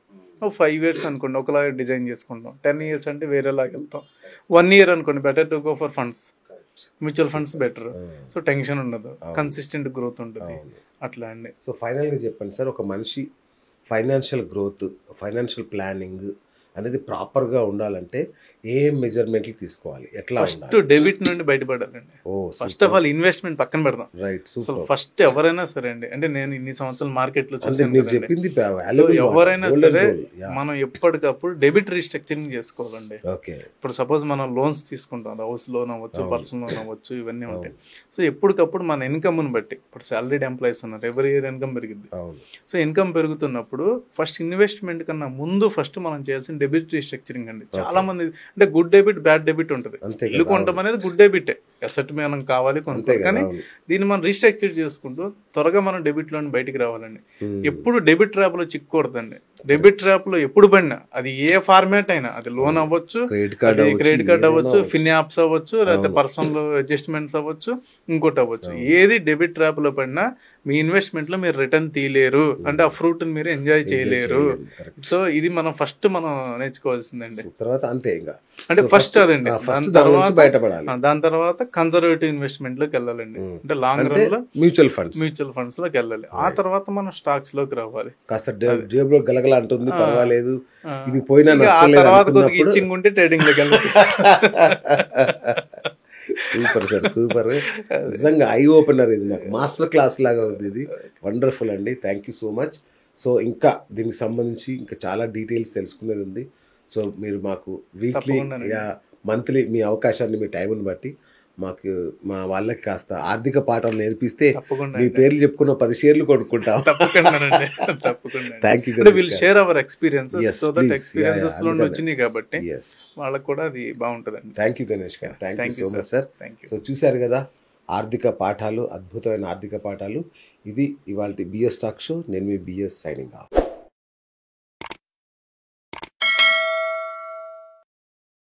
5 years అనుకోండి ఒకలాగా డిజైన్ చేసుకుంటాం, 10 years అంటే వేరేలాగా వెళ్తాం, 1 year అనుకోండి better to go for funds, mutual funds better. So tension ఉండదు, కన్సిస్టెంట్ గ్రోత్ ఉంటుంది అట్లా అండి. సో ఫైనల్గా చెప్పండి సార్, ఒక మనిషి ఫైనాన్షియల్ గ్రోత్, ఫైనాన్షియల్ ప్లానింగ్ అనేది ప్రాపర్గా ఉండాలంటే ఏ మెజర్మెంట్లు తీసుకోవాలి, ఎట్లా? ఫస్ట్ డెబిట్ నుండి బయటపడాలండి. ఫస్ట్ ఆఫ్ ఆల్ ఇన్వెస్ట్మెంట్ పక్కన పెడదాం. సో ఫస్ట్ ఎవరైనా సరే అండి, అంటే నేను ఇన్ని సంవత్సరాలు మార్కెట్ లో చూసాను, ఎవరైనా సరే మనం ఎప్పటికప్పుడు డెబిట్ రీస్ట్రక్చరింగ్ చేసుకోవాలండి. ఇప్పుడు సపోజ్ మనం లోన్స్ తీసుకుంటాం, హౌస్ లోన్ అవ్వచ్చు, పర్సనల్ లోన్ అవ్వచ్చు, ఇవన్నీ ఉంటాయి. సో ఎప్పటికప్పుడు మన ఇన్కమ్ ని బట్టి, ఇప్పుడు సాలరీడ్ ఎంప్లాయీస్ ఉన్నారు, ఎవరి ఇయర్ ఇన్కమ్ పెరిగింది. సో ఇన్కమ్ పెరుగుతున్నప్పుడు ఫస్ట్ ఇన్వెస్ట్మెంట్ కన్నా ముందు ఫస్ట్ మనం చేయాల్సిన డెబిట్ రీస్ట్రక్చరింగ్ అండి. చాలా మంది అంటే గుడ్ డెబిట్, బ్యాడ్ డెబిట్ ఉంటుంది. ఇల్లు కొనడం అనేది గుడ్ డెబిట్, అసెట్ మనం కావాలి కొనుక్కోవాలి. కానీ దీన్ని మనం రీస్ట్రక్చర్ చేసుకుంటూ త్వరగా మనం డెబిట్ లోని బయటికి రావాలండి. ఎప్పుడు డెబిట్ ట్రాప్ లో చిక్కకూడదండి. డెబిట్ ట్రాప్ లో ఎప్పుడు పడినా, అది ఏ ఫార్మాట్ అయినా, అది లోన్ అవ్వచ్చు, క్రెడిట్ కార్డ్ అవ్వచ్చు, ఫిన్యాప్స్ అవ్వచ్చు, లేకపోతే పర్సనల్ అడ్జస్ట్మెంట్స్ అవ్వచ్చు, ఇంకోటి అవ్వచ్చు, ఏది డెబిట్ ట్రాప్ లో పడినా మీ ఇన్వెస్ట్మెంట్ లో మీరు రిటర్న్ తీయలేరు, అంటే ఆ ఫ్రూట్ మీరు ఎంజాయ్ చేయలేరు. సో ఇది మనం ఫస్ట్ నేర్చుకోవాల్సిందండి. తర్వాత అంతే అంటే ఫస్ట్ అదండి. దాని తర్వాత కన్జర్వేటివ్ ఇన్వెస్ట్మెంట్ లోకి వెళ్ళాలండి, అంటే లాంగ్ రన్ లో మ్యూచువల్ ఫండ్స్ లోకి వెళ్ళాలి. ఆ తర్వాత మనం స్టాక్స్ లోకి రావాలి. కాస్త జేబులో గలగల అంటుంది, పర్వాలేదు, ఇది పోయినా ఆ తర్వాత కొద్దిగా ఇచ్చింగ్ ఉంటే ట్రేడింగ్ లోకి వెళ్ళాలి. సూపర్ సార్, సూపర్, నిజంగా ఐ ఓపెనర్. ఇది నాకు మాస్టర్ క్లాస్ లాగా ఉంది. ఇది వండర్ఫుల్ అండి, thank you so much. So ఇంకా దీనికి సంబంధించి ఇంకా చాలా డీటెయిల్స్ తెలుసుకునేది ఉంది. సో మీరు మాకు వీక్లీ, మంత్లీ మీ అవకాశాన్ని, మీ టైంని బట్టి మాకు, మా వాళ్ళకి కాస్త ఆర్థిక పాఠాలు నేర్పిస్తే మీ పేర్లు చెప్పుకున్న 10 షేర్లు కొనుక్కుంటాం. Thank you. Share our experiences, so that experiences లో వచ్చినాయి కాబట్టి వాళ్ళకి కూడా అది బాగుంటుందండి. థ్యాంక్ యూ గణేష్ గారు, thank you so much sir. So చూశారు కదా ఆర్థిక పాఠాలు, అద్భుతమైన ఆర్థిక పాఠాలు. ఇది ఇవాళ బిఎస్ టాక్ షో. నేను మీ బిఎస్ సైనింగ్ ఆఫ్.